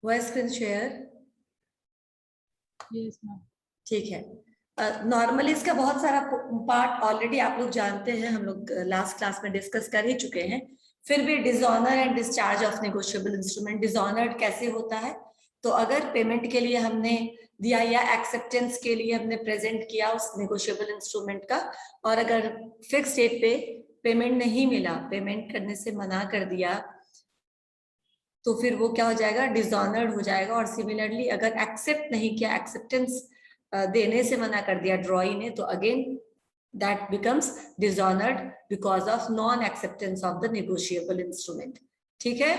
हुआ screen share? Yes ma'am. ठीक है। नॉर्मली इसका बहुत सारा पार्ट ऑलरेडी आप लोग जानते हैं, हम लोग लास्ट क्लास में डिस्कस कर ही चुके हैं। फिर भी dishonour and discharge of negotiable instrument, dishonoured कैसे होता है? तो अगर पेमेंट के लिए हमने दिया या एक्सेप्टेंस के लिए हमने प्रेजेंट किया उस नेगोशिएबल इंस्ट्रूमेंट का, और अगर फिक्स डेट पे पेमेंट नहीं मिला, पेमेंट करने से मना कर दिया, तो फिर वो क्या हो जाएगा? डिसऑनर्ड हो जाएगा। और सिमिलरली अगर एक्सेप्ट नहीं किया, एक्सेप्टेंस देने से मना कर दिया ड्रॉई ने, तो again that becomes dishonoured because of non acceptance of the negotiable instrument. ठीक है?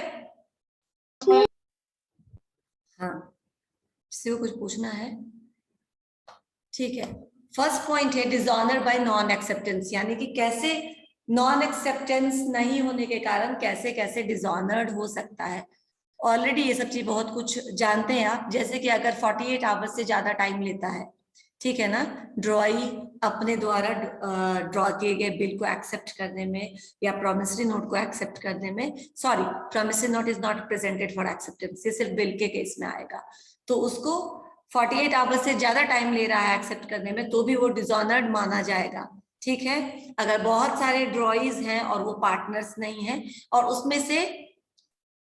हाँ, किसी को कुछ पूछना है? ठीक है। फर्स्ट पॉइंट है डिसऑनर बाय नॉन एक्सेप्टेंस, यानी कि कैसे नॉन एक्सेप्टेंस नहीं होने के कारण कैसे कैसे डिसऑनर्ड हो सकता है। ऑलरेडी ये सब चीज बहुत कुछ जानते हैं आप, जैसे कि अगर 48 आवर्स से ज्यादा टाइम लेता है, ठीक है ना, ड्रॉई अपने द्वारा ड्रॉ किए गए बिल को एक्सेप्ट करने में या प्रोमिसरी नोट को एक्सेप्ट करने में, sorry, promissory note is not presented for acceptance, ये सिर्फ बिल के केस में आएगा, तो उसको 48 आवर्स से ज्यादा टाइम ले रहा है एक्सेप्ट करने में, तो भी वो डिसऑनर्ड माना जाएगा। ठीक है? अगर बहुत सारे ड्रॉइज हैं और वो पार्टनर्स नहीं है, और उसमें से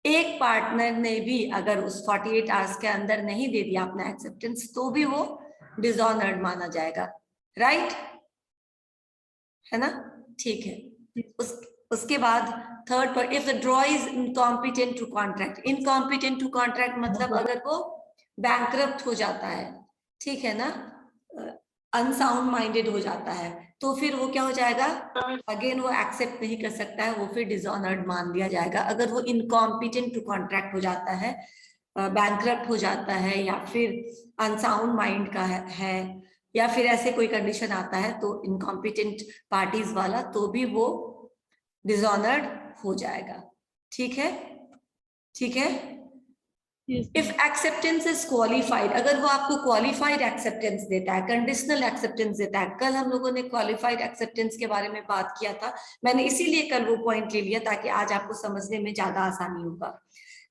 एक पार्टनर ने भी अगर उस 48 आवर्स के अंदर नहीं दे दिया अपना एक्सेप्टेंस, तो भी वो डिसऑनर्ड माना जाएगा। राइट है ना? ठीक है। उसके बाद थर्ड पर, if the draw is incompetent to contract, incompetent to contract मतलब अगर वो बैंकरप्ट हो जाता है, ठीक है ना, अनसाउंड माइंडेड हो जाता है, तो फिर वो क्या हो जाएगा? अगेन वो एक्सेप्ट नहीं कर सकता है, वो फिर डिसऑनर्ड मान लिया जाएगा। अगर वो इनकॉम्पिटेंट टू कॉन्ट्रैक्ट हो जाता है, बैंकरप्ट हो जाता है, या फिर अनसाउंड माइंड का है, या फिर ऐसे कोई कंडीशन आता है तो इनकॉम्पिटेंट पार्टीज वाला, तो भी वो डिसऑनर्ड हो जाएगा। ठीक है? ठीक है। इफ एक्सेप्टेंस इज क्वालिफाइड, अगर वो आपको क्वालिफाइड एक्सेप्टेंस देता है, कंडीशनल एक्सेप्टेंस देता है, कल हम लोगों ने क्वालिफाइड एक्सेप्टेंस के बारे में बात किया था, मैंने इसीलिए कल वो पॉइंट ले लिया ताकि आज आपको समझने में ज्यादा आसानी होगा।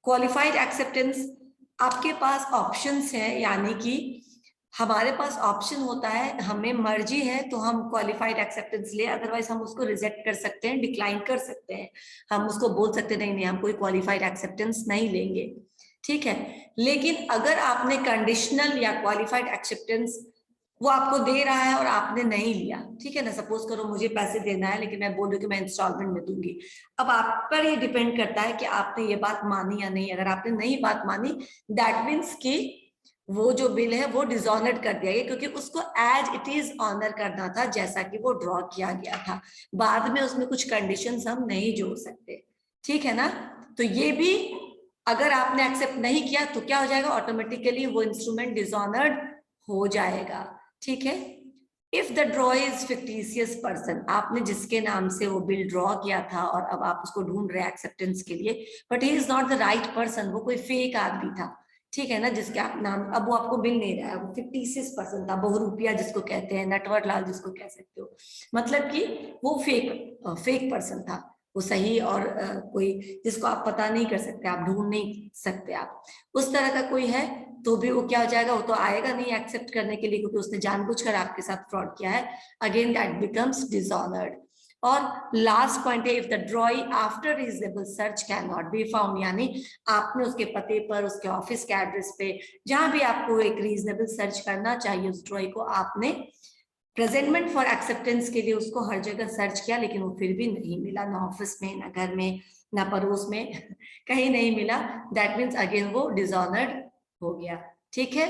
क्वालिफाइड एक्सेप्टेंस, आपके पास ऑप्शंस हैं, यानी कि हमारे पास ऑप्शन होता है, हमें मर्जी है तो हम क्वालिफाइड एक्सेप्टेंस ले, अदरवाइज हम उसको रिजेक्ट कर सकते हैं, डिक्लाइन कर सकते हैं, हम उसको बोल सकते नहीं नहीं हम कोई क्वालिफाइड एक्सेप्टेंस नहीं लेंगे। ठीक है? लेकिन अगर आपने कंडीशनल या क्वालिफाइड एक्सेप्टेंस वो आपको दे रहा है और आपने नहीं लिया, ठीक है ना, सपोज करो मुझे पैसे देना है लेकिन मैं बोल रही हूँ कि मैं इंस्टॉलमेंट में दूंगी, अब आप पर ये डिपेंड करता है कि आपने ये बात मानी या नहीं। अगर आपने नहीं बात मानी, दैट मीन्स कि वो जो बिल है वो डिसऑनर्ड कर दिया गया, क्योंकि उसको एज इट इज ऑनर करना था जैसा कि वो ड्रॉ किया गया था, बाद में उसमें कुछ कंडीशंस हम नहीं जोड़ सकते। ठीक है ना? तो ये भी अगर आपने एक्सेप्ट नहीं किया तो क्या हो जाएगा? ऑटोमेटिकली वो इंस्ट्रूमेंट डिसऑनर्ड हो जाएगा। ठीक है? If the draw is fictitious person, आपने जिसके नाम से वो बिल ड्रॉ किया था और अब आप उसको ढूंढ रहे हैं एक्सेप्टेंस के लिए, but he is not the right person, वो कोई फेक आदमी था, ठीक है ना, जिसके आप नाम, अब वो आपको बिल नहीं रहा है, वो फिक्टिशियस पर्सन था, बहुरूपिया जिसको कहते हैं, नटवर लाल जिसको कह सकते हो, मतलब कि वो फेक पर्सन था, वो सही और कोई जिसको आप पता नहीं कर सकते, आप ढूंढ नहीं सकते, आप उस तरह का कोई है, तो भी वो क्या हो जाएगा? वो तो आएगा नहीं एक्सेप्ट करने के लिए, क्योंकि उसने जानबूझकर आपके साथ फ्रॉड किया है। Again that becomes dishonoured. और लास्ट पॉइंट है, if the ड्रॉई after reasonable search can not be found, यानी आपने उसके पते पर, उसके ऑफिस के एड्रेस पे, जहां भी आपको एक रीजनेबल सर्च करना चाहिए उस ड्रॉई को, आपने प्रेजेंटमेंट फॉर एक्सेप्टेंस के लिए उसको हर जगह सर्च किया, लेकिन वो फिर भी नहीं मिला, ना ऑफिस में, ना घर में, ना पड़ोस में कहीं नहीं मिला, दैट मीन्स अगेन वो डिसऑनर्ड हो गया। ठीक है?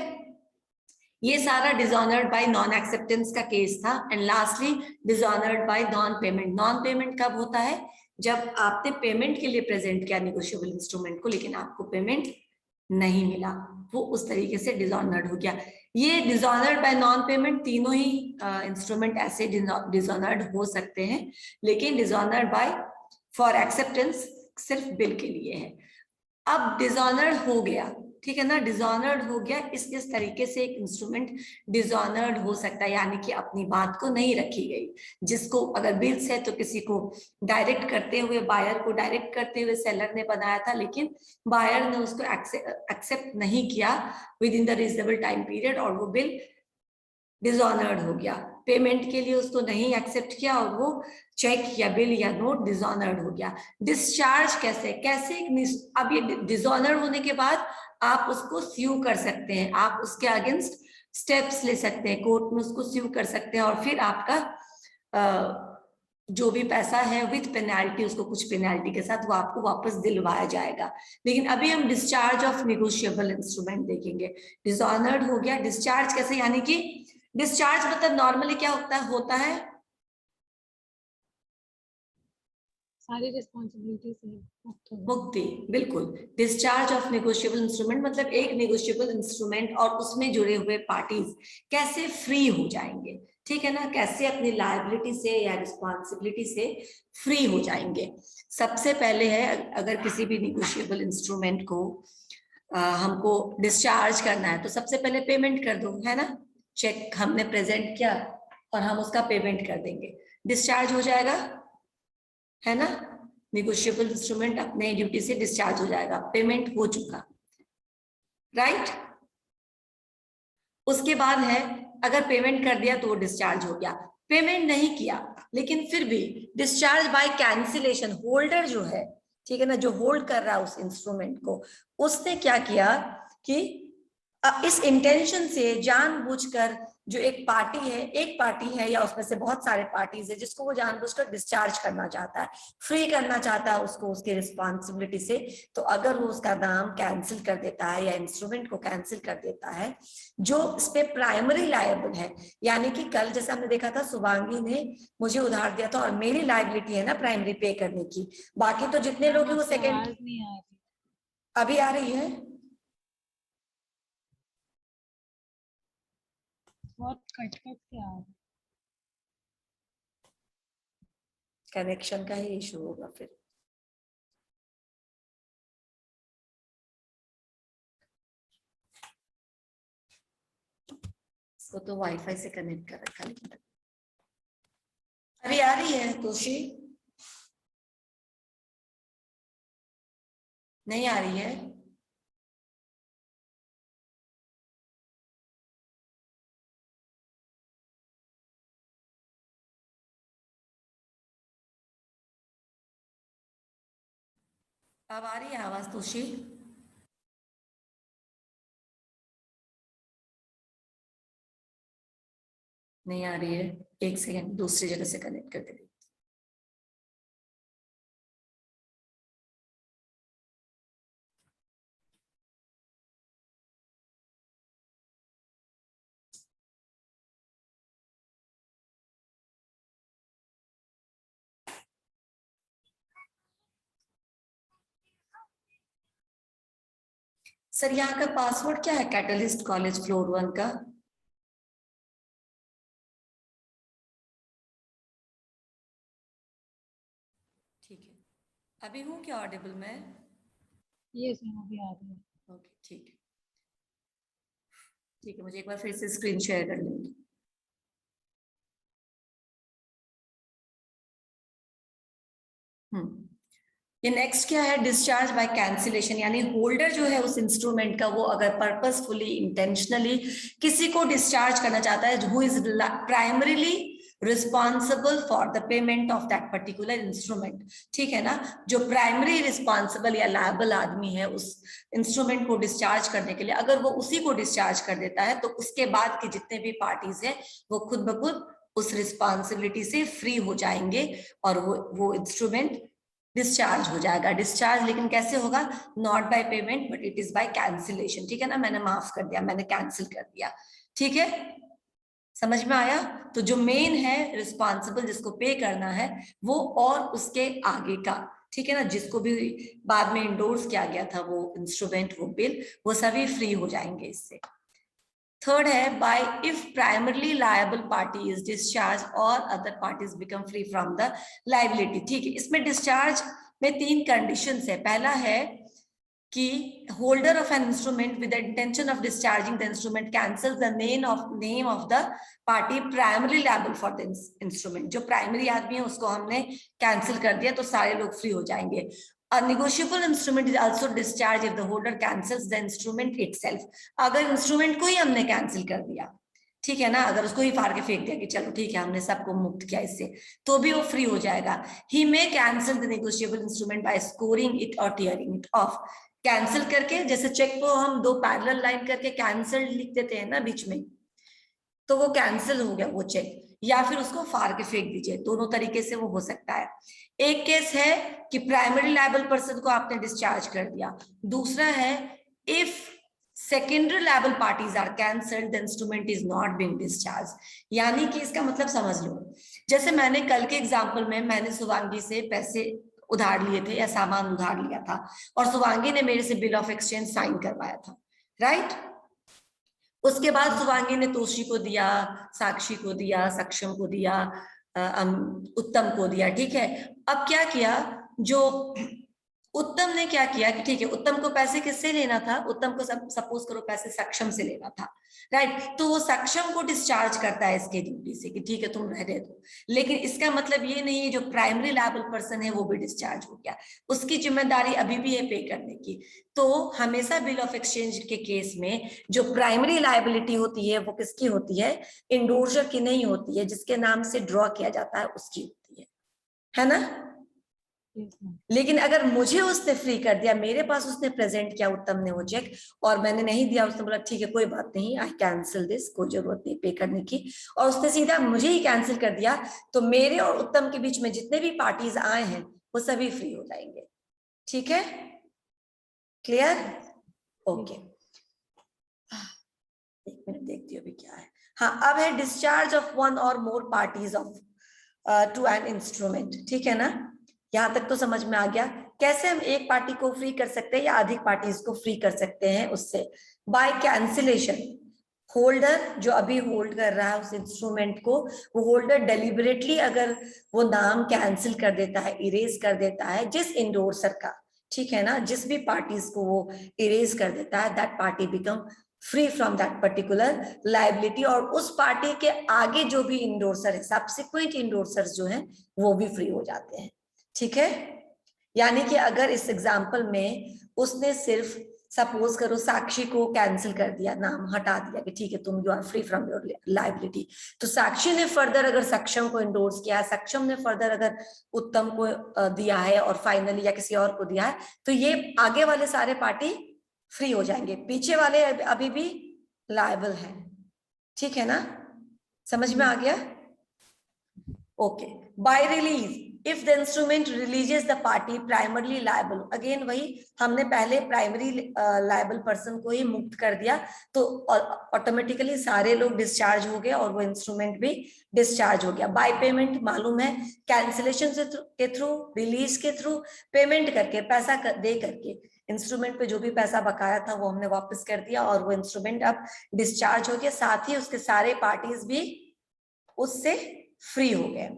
ये सारा डिसऑनर्ड बाय नॉन एक्सेप्टेंस का केस था। And lastly dishonoured bye non payment. Non payment कब होता है? जब आपने पेमेंट के लिए प्रेजेंट किया नेगोशिएबल इंस्ट्रूमेंट को, लेकिन आपको पेमेंट नहीं मिला, वो उस तरीके से डिसऑनर्ड हो गया। ये डिसऑनर्ड बाय नॉन पेमेंट, तीनों ही इंस्ट्रूमेंट ऐसे डिसऑनर्ड हो सकते हैं, लेकिन डिसऑनर्ड बाय फॉर एक्सेप्टेंस सिर्फ बिल के लिए है। अब डिसऑनर्ड हो गया, ठीक है ना, डिसऑनर्ड हो गया। इस तरीके से एक इंस्ट्रूमेंट डिसऑनर्ड हो सकता है, यानी कि अपनी बात को नहीं रखी गई। जिसको अगर बिल्स है तो किसी को डायरेक्ट करते हुए, बायर को डायरेक्ट करते हुए सेलर ने बनाया था, लेकिन बायर ने उसको एक्सेप्ट नहीं किया with in the reasonable time period और वो बिल डिसऑनर्ड हो गया। पेमेंट के लिए उसको नहीं एक्सेप्ट किया और वो चेक या बिल या नोट डिसऑनर्ड हो गया। डिस्चार्ज कैसे कैसे अब ये डिसऑनर्ड होने के बाद आप उसको स्यू कर सकते हैं, आप उसके अगेंस्ट स्टेप्स ले सकते हैं, कोर्ट में उसको स्यू कर सकते हैं और फिर आपका जो भी पैसा है विद पेनाल्टी, उसको कुछ पेनाल्टी के साथ वो आपको वापस दिलवाया जाएगा। लेकिन अभी हम डिस्चार्ज ऑफ नेगोशिएबल इंस्ट्रूमेंट देखेंगे। डिसऑनर्ड हो गया, डिस्चार्ज कैसे, यानी कि डिस्चार्ज मतलब नॉर्मली क्या होता है सारी रिस्पॉन्सिबिलिटी से मुक्ति। बिल्कुल, डिस्चार्ज ऑफ नेगोशिएबल इंस्ट्रूमेंट मतलब एक नेगोशिएबल इंस्ट्रूमेंट और उसमें जुड़े हुए पार्टीज कैसे फ्री हो जाएंगे, ठीक है ना, कैसे अपनी लायबिलिटी से या रिस्पॉन्सिबिलिटी से फ्री हो जाएंगे। सबसे पहले है, अगर किसी भी नेगोशिएबल इंस्ट्रूमेंट को हमको डिस्चार्ज करना है तो सबसे पहले पेमेंट कर दो, है ना, चेक हमने प्रेजेंट किया और हम उसका पेमेंट कर देंगे, डिस्चार्ज हो जाएगा, है ना। नेगोशिएबल इंस्ट्रूमेंट अपने ड्यूटी से डिस्चार्ज हो जाएगा, पेमेंट हो चुका, राइट। उसके बाद है, अगर पेमेंट कर दिया तो वो डिस्चार्ज हो गया। पेमेंट नहीं किया लेकिन फिर भी डिस्चार्ज बाय कैंसिलेशन, होल्डर जो है, ठीक है ना, जो होल्ड कर रहा है उस इंस्ट्रूमेंट को, उसने क्या किया कि इस इंटेंशन से जानबूझकर, जो एक पार्टी है या उसमें से बहुत सारे पार्टीज है जिसको वो जानबूझकर डिस्चार्ज करना चाहता है, फ्री करना चाहता है उसको उसके रिस्पॉन्सिबिलिटी से, तो अगर वो उसका नाम कैंसिल कर देता है या इंस्ट्रूमेंट को कैंसिल कर देता है, जो इस पे प्राइमरी लायबल है, यानी कि कल जैसे हमने देखा था शुभांगी ने मुझे उधार दिया था और मेरी लायबिलिटी है ना प्राइमरी पे करने की, बाकी तो जितने लोग हैं वो सेकेंड। अभी आ रही है, बहुत कट के आ रहा है, कनेक्शन का ही इशू होगा फिर। इसको तो वाईफाई से कनेक्ट कर रखा, लेकिन अभी आ रही है तोशी, नहीं आ रही है। अब आ रही है आवाज तोशी? नहीं आ रही है, एक सेकंड दूसरी जगह से कनेक्ट करके देखिए। सर यहाँ का पासवर्ड क्या है कैटलिस्ट कॉलेज फ्लोर 1 का? ठीक है, अभी हूँ क्या ऑडिबल में? ये अभी आ रही है। ओके ठीक है, ठीक है, मुझे एक बार फिर से स्क्रीन शेयर कर लेंगे। ये नेक्स्ट क्या है, डिस्चार्ज बाय कैंसिलेशन, यानी होल्डर जो है उस इंस्ट्रूमेंट का, वो अगर पर्पसफुली इंटेंशनली किसी को डिस्चार्ज करना चाहता है, who is primarily responsible for the payment of that particular instrument, ठीक है ना, जो प्राइमरी रिस्पॉन्सिबल या लायबल आदमी है उस इंस्ट्रूमेंट को डिस्चार्ज करने के लिए, अगर वो उसी को डिस्चार्ज कर देता है तो उसके बाद के जितने भी पार्टीज है वो खुद ब खुद उस रिस्पॉन्सिबिलिटी से फ्री हो जाएंगे और वो इंस्ट्रूमेंट डिस्चार्ज हो जाएगा। डिस्चार्ज लेकिन कैसे होगा, not by payment but it is by cancellation, ठीक है ना, मैंने माफ कर दिया, मैंने कैंसिल कर दिया, ठीक है, समझ में आया। तो जो मेन है रिस्पॉन्सिबल जिसको पे करना है वो और उसके आगे का, ठीक है ना, जिसको भी बाद में इंडोर्स किया गया था वो इंस्ट्रूमेंट, वो बिल, वो सभी फ्री हो जाएंगे इससे। थर्ड है, by if primarily liable party is discharge और other parties become free from the liability, ठीक है। इसमें डिस्चार्ज में 3 कंडीशंस है। पहला है कि holder of an instrument with the intention of discharging the instrument cancels the name of the party primary liable for the instrument. जो primary आदमी है उसको हमने कैंसिल कर दिया तो सारे लोग फ्री हो जाएंगे। A negotiable instrument is also discharged if the holder cancels the instrument itself। अगर इंस्ट्रूमेंट को ही हमने कैंसिल कर दिया, ठीक है ना, अगर उसको ही फाड़ के फेंक दिया कि चलो ठीक है हमने सबको मुक्त किया इससे, तो भी वो फ्री हो जाएगा। He may cancel the negotiable instrument by scoring it or tearing it off। Cancel करके, जैसे चेक को हम दो पैरेलल लाइन करके कैंसिल लिख देते हैं ना बीच में, तो वो कैंसिल हो गया वो चेक, या फिर उसको फाड़ के फेंक दीजिए, दोनों तरीके से वो हो सकता है। एक केस है कि प्राइमरी लायबल पर्सन को आपने डिस्चार्ज कर दिया, दूसरा है if secondary liable parties are cancelled the instrument is not being discharge. यानी कि इसका मतलब समझ लो, जैसे मैंने कल के एग्जांपल में मैंने शुभांगी से पैसे उधार लिए थे या सामान उधार लिया था और शुभांगी ने मेरे से बिल ऑफ एक्सचेंज साइन करवाया था, राइट। उसके बाद शुभांगी ने तोशी को दिया, साक्षी को दिया, सक्षम को दिया, उत्तम को दिया, ठीक है। अब क्या किया, जो उत्तम ने क्या किया कि ठीक है उत्तम को पैसे किससे लेना था, उत्तम को सपोज करो पैसे सक्षम से लेना था, राइट। तो वो सक्षम को डिस्चार्ज करता है इसके ड्यूटी से कि ठीक है तुम रहने दो, लेकिन इसका मतलब ये नहीं है जो प्राइमरी लायबल पर्सन है वो भी डिस्चार्ज हो गया, उसकी जिम्मेदारी अभी भी है पे करने की। तो हमेशा बिल ऑफ एक्सचेंज के केस में जो प्राइमरी लायबिलिटी होती है वो किसकी होती है, इंडोर्सर की नहीं होती है, जिसके नाम से ड्रॉ किया जाता है उसकी होती है ना। लेकिन अगर मुझे उसने फ्री कर दिया, मेरे पास उसने प्रेजेंट किया उत्तम ने वो चेक और मैंने नहीं दिया, उसने बोला ठीक है कोई बात नहीं आई कैंसिल दिस, कोई जरूरत नहीं पे करने की, और उसने सीधा मुझे ही कैंसिल कर दिया, तो मेरे और उत्तम के बीच में जितने भी पार्टीज आए हैं वो सभी फ्री हो जाएंगे, ठीक है, क्लियर, ओके। एक मिनट देखती हूँ अभी क्या है। हाँ, अब है डिस्चार्ज ऑफ वन और more parties of to an instrument, ठीक है ना, यहां तक तो समझ में आ गया। कैसे हम एक पार्टी को फ्री कर सकते हैं या अधिक पार्टीज को फ्री कर सकते हैं उससे, बाय कैंसिलेशन। होल्डर जो अभी होल्ड कर रहा है उस इंस्ट्रूमेंट को, वो होल्डर डेलिबरेटली अगर वो नाम कैंसिल कर देता है, इरेज कर देता है जिस इंडोर्सर का, ठीक है ना, जिस भी पार्टीज को वो इरेज कर देता है, that party become free from that particular liability, और उस पार्टी के आगे जो भी इंडोर्सर है, सब्सिक्वेंट इंडोर्सर्स जो हैं वो भी फ्री हो जाते हैं, ठीक है। यानी कि अगर इस एग्जाम्पल में उसने सिर्फ सपोज करो साक्षी को कैंसिल कर दिया, नाम हटा दिया कि ठीक है तुम you are free from your liability, तो साक्षी ने फर्दर अगर सक्षम को इंडोर्स किया, सक्षम ने फर्दर अगर उत्तम को दिया है और फाइनली या किसी और को दिया है, तो ये आगे वाले सारे पार्टी फ्री हो जाएंगे, पीछे वाले अभी भी लायबल है, ठीक है ना, समझ में आ गया, okay. By release, if the instrument releases the party primarily liable, again वही हमने पहले प्राइमरी लायबल पर्सन को ही मुक्त कर दिया तो ऑटोमेटिकली सारे लोग डिस्चार्ज हो गए और वो इंस्ट्रूमेंट भी डिस्चार्ज हो गया। बाय पेमेंट मालूम है, कैंसिलेशन के थ्रू, रिलीज के थ्रू, पेमेंट करके, पैसा दे करके, इंस्ट्रूमेंट पे जो भी पैसा बकाया था वो हमने वापस कर दिया और वो इंस्ट्रूमेंट अब डिस्चार्ज हो गया, साथ ही उसके सारे पार्टीज भी उससे फ्री हो गए।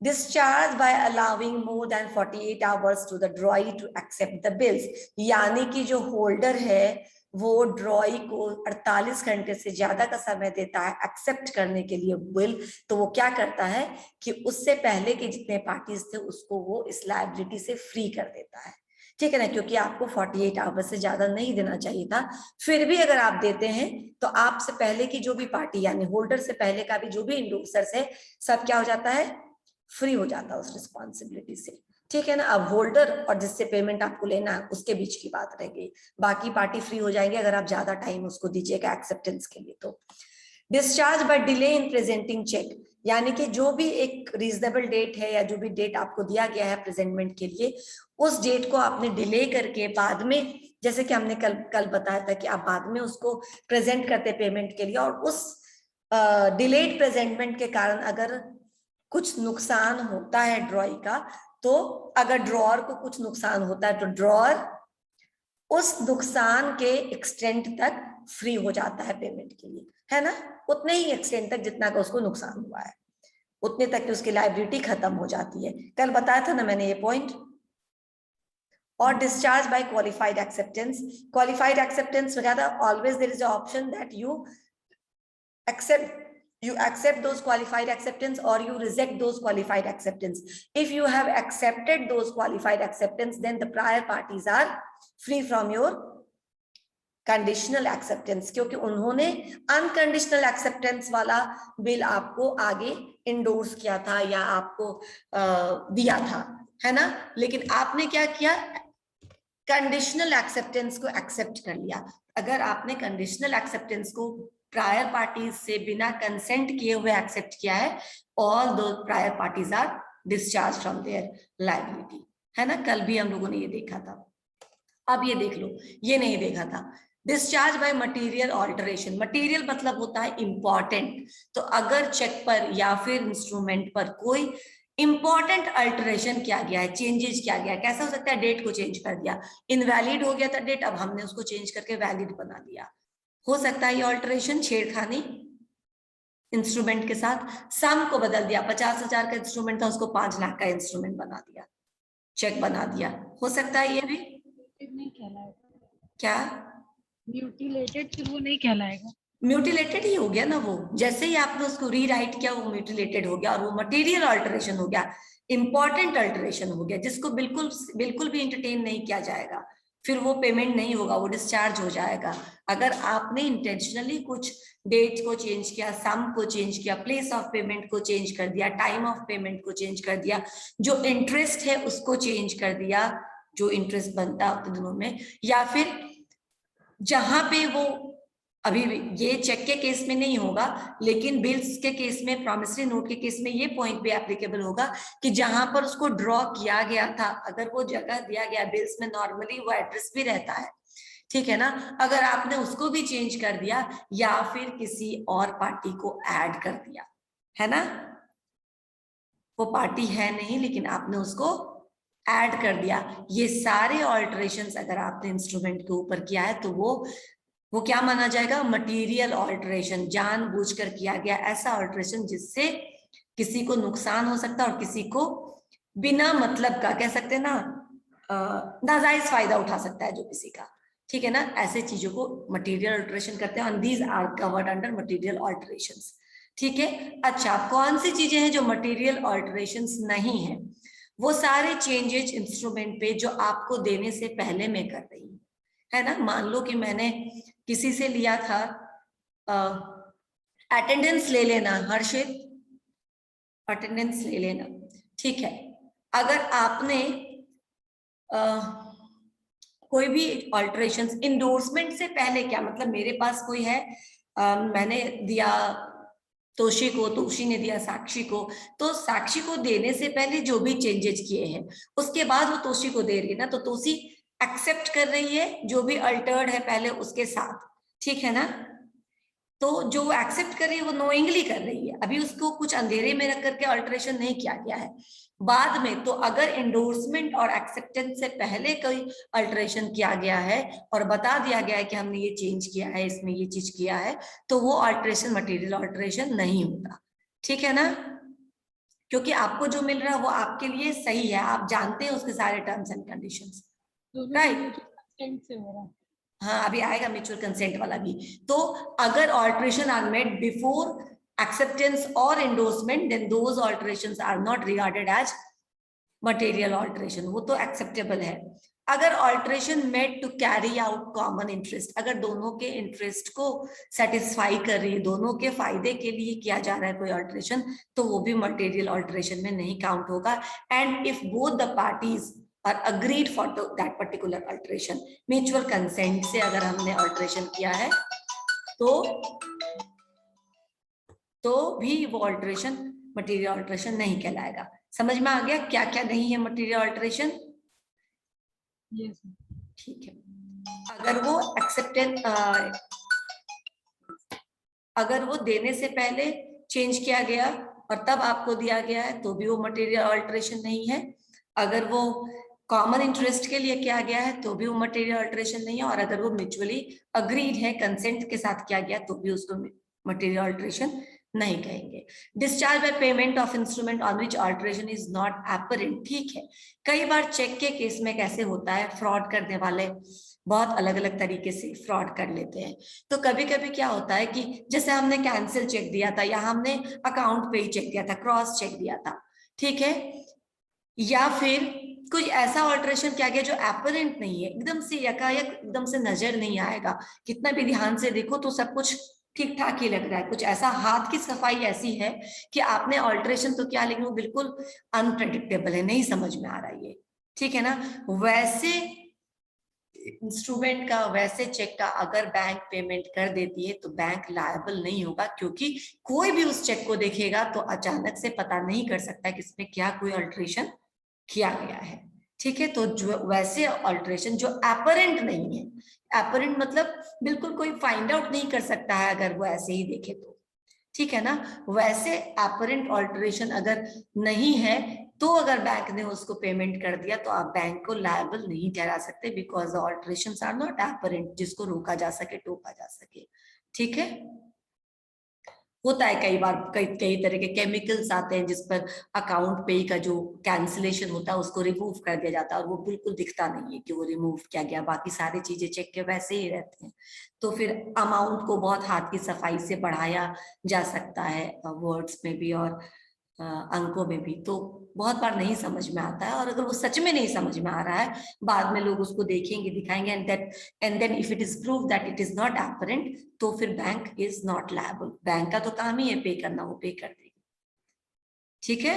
Discharge by allowing more than 48 hours to the drawee to accept the bills, यानी कि जो होल्डर है वो ड्रॉई को 48 घंटे से ज्यादा का समय देता है एक्सेप्ट करने के लिए बिल, तो वो क्या करता है कि उससे पहले के जितने पार्टीज थे उसको वो इस लायबिलिटी से फ्री कर देता है, ठीक है ना, क्योंकि आपको 48 आवर्स से ज्यादा नहीं देना चाहिए था, फिर भी अगर आप देते हैं तो आपसे पहले की जो भी पार्टी यानी होल्डर से पहले का भी जो भी इंडोर्सर्स है सब क्या हो जाता है, फ्री हो जाता है उस रिस्पॉन्सिबिलिटी से, ठीक है ना। अब होल्डर और जिससे पेमेंट आपको लेना है उसके बीच की बात रह गई, बाकी पार्टी फ्री हो जाएंगे अगर आप ज्यादा टाइम उसको दीजिएगा एक्सेप्टेंस के लिए। तो discharge by delay in presenting cheque, यानी कि जो भी एक रीजनेबल डेट है या जो भी डेट आपको दिया गया है प्रेजेंटमेंट के लिए, उस डेट को आपने डिले करके बाद में, जैसे कि हमने कल बताया था कि आप बाद में उसको प्रेजेंट करते पेमेंट के लिए, और उस डिलेड प्रेजेंटमेंट के कारण अगर कुछ नुकसान होता है ड्रॉई का, तो अगर ड्रॉअर को कुछ नुकसान होता है तो ड्रॉअर उस नुकसान के एक्सटेंट तक फ्री हो जाता है पेमेंट के लिए, है ना, उतने ही एक्सटेंट तक जितना का उसको नुकसान हुआ है उतने तक की उसकी लायबिलिटी खत्म हो जाती है। कल बताया था ना मैंने ये point, or discharge by qualified acceptance. Qualified acceptance वगैरह, always there is an option that you accept those qualified acceptance or you reject those qualified acceptance. If you have accepted those qualified acceptance, then the prior parties are free from your conditional acceptance, क्योंकि उन्होंने unconditional acceptance वाला bill आपको आगे endorse किया था या आपको दिया था, है ना। लेकिन आपने क्या किया, कंडीशनल एक्सेप्टेंस को एक्सेप्ट कर लिया। अगर आपने कंडीशनल एक्सेप्टेंस को प्रायर पार्टीज से बिना कंसेंट किए हुए एक्सेप्ट किया है, ऑल दो prior parties are discharge from their liability, है ना। कल भी हम लोगों ने ये देखा था। अब ये देख लो, ये नहीं देखा था। Discharge by material alteration, material मतलब होता है इंपॉर्टेंट। तो अगर चेक पर या फिर इंस्ट्रूमेंट पर कोई इंपॉर्टेंट अल्टरेशन किया गया है, चेंजेस किया गया है, कैसा हो सकता है, डेट को चेंज कर दिया, इनवैलिड हो गया था डेट, अब हमने उसको चेंज करके वैलिड बना दिया, हो सकता है ये ऑल्टरेशन, छेड़खानी इंस्ट्रूमेंट के साथ। सम को बदल दिया, 50,000 का इंस्ट्रूमेंट था उसको 5 लाख का इंस्ट्रूमेंट बना दिया, चेक बना दिया, हो सकता है ये भी। नहीं कहलाएगा क्या म्यूटिलेटेड, फिर वो नहीं कहलाएगा, म्यूटिलेटेड ही हो गया ना वो, जैसे ही आपने उसको रीराइट किया वो म्यूटिलेटेड हो गया और वो मटेरियल अल्टरेशन हो गया, इंपॉर्टेंट अल्टरेशन हो गया, जिसको बिल्कुल बिल्कुल भी एंटरटेन नहीं किया जाएगा, फिर वो पेमेंट नहीं होगा, वो डिस्चार्ज हो जाएगा। अगर आपने इंटेंशनली कुछ डेट को चेंज किया, सम को चेंज किया, प्लेस ऑफ पेमेंट को चेंज कर दिया, टाइम ऑफ पेमेंट को चेंज कर दिया, जो इंटरेस्ट है उसको चेंज कर दिया, जो इंटरेस्ट बनता है उतने दिनों में, या फिर जहां पे वो, अभी ये चेक के केस में नहीं होगा लेकिन बिल्स के केस में, प्रॉमिसरी नोट के केस में ये पॉइंट भी एप्लीकेबल होगा कि जहां पर उसको ड्रॉ किया गया था, अगर वो जगह दिया गया, बिल्स में नॉर्मली वो एड्रेस भी रहता है, ठीक है ना, अगर आपने उसको भी चेंज कर दिया या फिर किसी और पार्टी को ऐड कर दिया, है ना, वो पार्टी है नहीं लेकिन आपने उसको ऐड कर दिया, ये सारे ऑल्टरेशंस अगर आपने इंस्ट्रूमेंट के ऊपर किया है तो वो क्या माना जाएगा, मटेरियल ऑल्टरेशन, जानबूझकर किया गया ऐसा ऑल्टरेशन जिससे किसी को नुकसान हो सकता है और किसी को बिना मतलब का, कह सकते हैं ना, नाजायज फायदा उठा सकता है जो किसी का, ठीक है ना, ऐसे चीजों को मटेरियल ऑल्टरेशन करते हैं, these are covered under material alterations, ठीक है। अच्छा, कौन सी चीजें हैं जो मटेरियल ऑल्टरेशंस नहीं है, वो सारे चेंजेस इंस्ट्रूमेंट पे जो आपको देने से पहले मैं कर रही हूँ, है ना। मान लो कि मैंने किसी से लिया था अटेंडेंस ले लेना, हर्षित अटेंडेंस ले लेना, ठीक है। अगर आपने कोई भी ऑल्टरेशंस इंडोर्समेंट से पहले, क्या मतलब, मेरे पास कोई है, मैंने दिया तोशी को, तोशी ने दिया साक्षी को, तो साक्षी को देने से पहले जो भी चेंजेस किए हैं उसके बाद वो तोशी को दे रही है ना, तो तोशी एक्सेप्ट कर रही है जो भी अल्टर्ड है पहले उसके साथ, ठीक है ना। तो जो एक्सेप्ट कर रही है वो नोइंगली कर रही है, अभी उसको कुछ अंधेरे में रख करके अल्टरेशन नहीं किया गया है। बाद में तो अगर इंडोर्समेंट और एक्सेप्टेंस से पहले कोई अल्टरेशन किया गया है और बता दिया गया है कि हमने ये चेंज किया है, इसमें ये चीज किया है, तो वो अल्टरेशन मटेरियल अल्टरेशन नहीं होता, ठीक है ना, क्योंकि आपको जो मिल रहा है वो आपके लिए सही है, आप जानते हैं उसके सारे टर्म्स एंड कंडीशंस, राइट। से हो रहा है। हाँ, अभी आएगा म्यूचुअल कंसेंट वाला भी। तो अगर alteration are made before acceptance or endorsement, then those alterations are not regarded as material alteration, वो तो acceptable है। अगर alteration made to carry out common interest, अगर दोनों के इंटरेस्ट को सेटिस्फाई कर रही है, दोनों के फायदे के लिए किया जा रहा है कोई ऑल्टरेशन, तो वो भी मटेरियल ऑल्टरेशन में नहीं काउंट होगा। And if both the parties are agreed for that particular alteration, mutual consent से अगर हमने ऑल्टरेशन किया है तो भी वो ऑल्टरेशन मटेरियल ऑल्टरेशन नहीं कहलाएगा। समझ में आ गया क्या क्या नहीं है मटेरियल ऑल्टरेशन? यस, ठीक है। अगर वो एक्सेप्टेंस, अगर वो देने से पहले चेंज किया गया और तब आपको दिया गया है तो भी वो मटेरियल ऑल्टरेशन नहीं है। अगर वो कॉमन इंटरेस्ट के लिए किया गया है तो भी वो मटेरियल ऑल्टरेशन नहीं है, और अगर वो म्यूचुअली अग्रीड है, कंसेंट के साथ किया गया, तो भी उसको मटेरियल ऑल्टरेशन नहीं कहेंगे। Discharge by payment of instrument on which alteration is not apparent, ठीक है। कई बार चेक के केस में कैसे होता है, फ्रॉड करने वाले बहुत अलग अलग तरीके से फ्रॉड कर लेते हैं। तो कभी कभी क्या होता है कि जैसे हमने कैंसिल चेक दिया था या हमने अकाउंट पे ही चेक दिया था, क्रॉस चेक दिया था, ठीक है, या फिर कुछ ऐसा ऑल्टरेशन किया गया जो एपरेंट नहीं है, एकदम से यकायक एकदम से नजर नहीं आएगा, कितना भी ध्यान से देखो तो सब कुछ ठीक ठाक ही लग रहा है, कुछ ऐसा हाथ की सफाई ऐसी है कि आपने ऑल्टरेशन तो किया लेकिन वो बिल्कुल अनप्रेडिक्टेबल है, नहीं समझ में आ रहा है ये, ठीक है ना। वैसे इंस्ट्रूमेंट का, वैसे चेक का अगर बैंक पेमेंट कर देती है तो बैंक लायबल नहीं होगा, क्योंकि कोई भी उस चेक को देखेगा तो अचानक से पता नहीं कर सकता कि इसमें क्या कोई अल्टरेशन किया गया है, ठीक है। तो जो वैसे अल्टरेशन जो एपरेंट नहीं है, एपरेंट मतलब बिल्कुल कोई फाइंड आउट नहीं कर सकता है अगर वो ऐसे ही देखे तो, ठीक है ना। वैसे एपरेंट ऑल्टरेशन अगर नहीं है तो अगर बैंक ने उसको पेमेंट कर दिया तो आप बैंक को लायबल नहीं ठहरा सकते, बिकॉज ऑल्टरेशंस आर नॉट एपरेंट, जिसको रोका जा सके, टोका जा सके, ठीक है। होता है कई बार, कई कई तरह के केमिकल्स आते हैं जिस पर अकाउंट पे का जो कैंसिलेशन होता है उसको रिमूव कर दिया जाता है और वो बिल्कुल दिखता नहीं है कि वो रिमूव किया गया, बाकी सारी चीजें चेक के वैसे ही रहते हैं। तो फिर अमाउंट को बहुत हाथ की सफाई से बढ़ाया जा सकता है, वर्ड्स में भी और अंकों में भी। तो बहुत बार नहीं समझ में आता है, और अगर वो सच में नहीं समझ में आ रहा है, बाद में लोग उसको देखेंगे, दिखाएंगे, and then if it is prove that it is not apparent, तो फिर bank is not liable. Bank का तो काम ही है पे करना, वो पे कर देगी, ठीक है।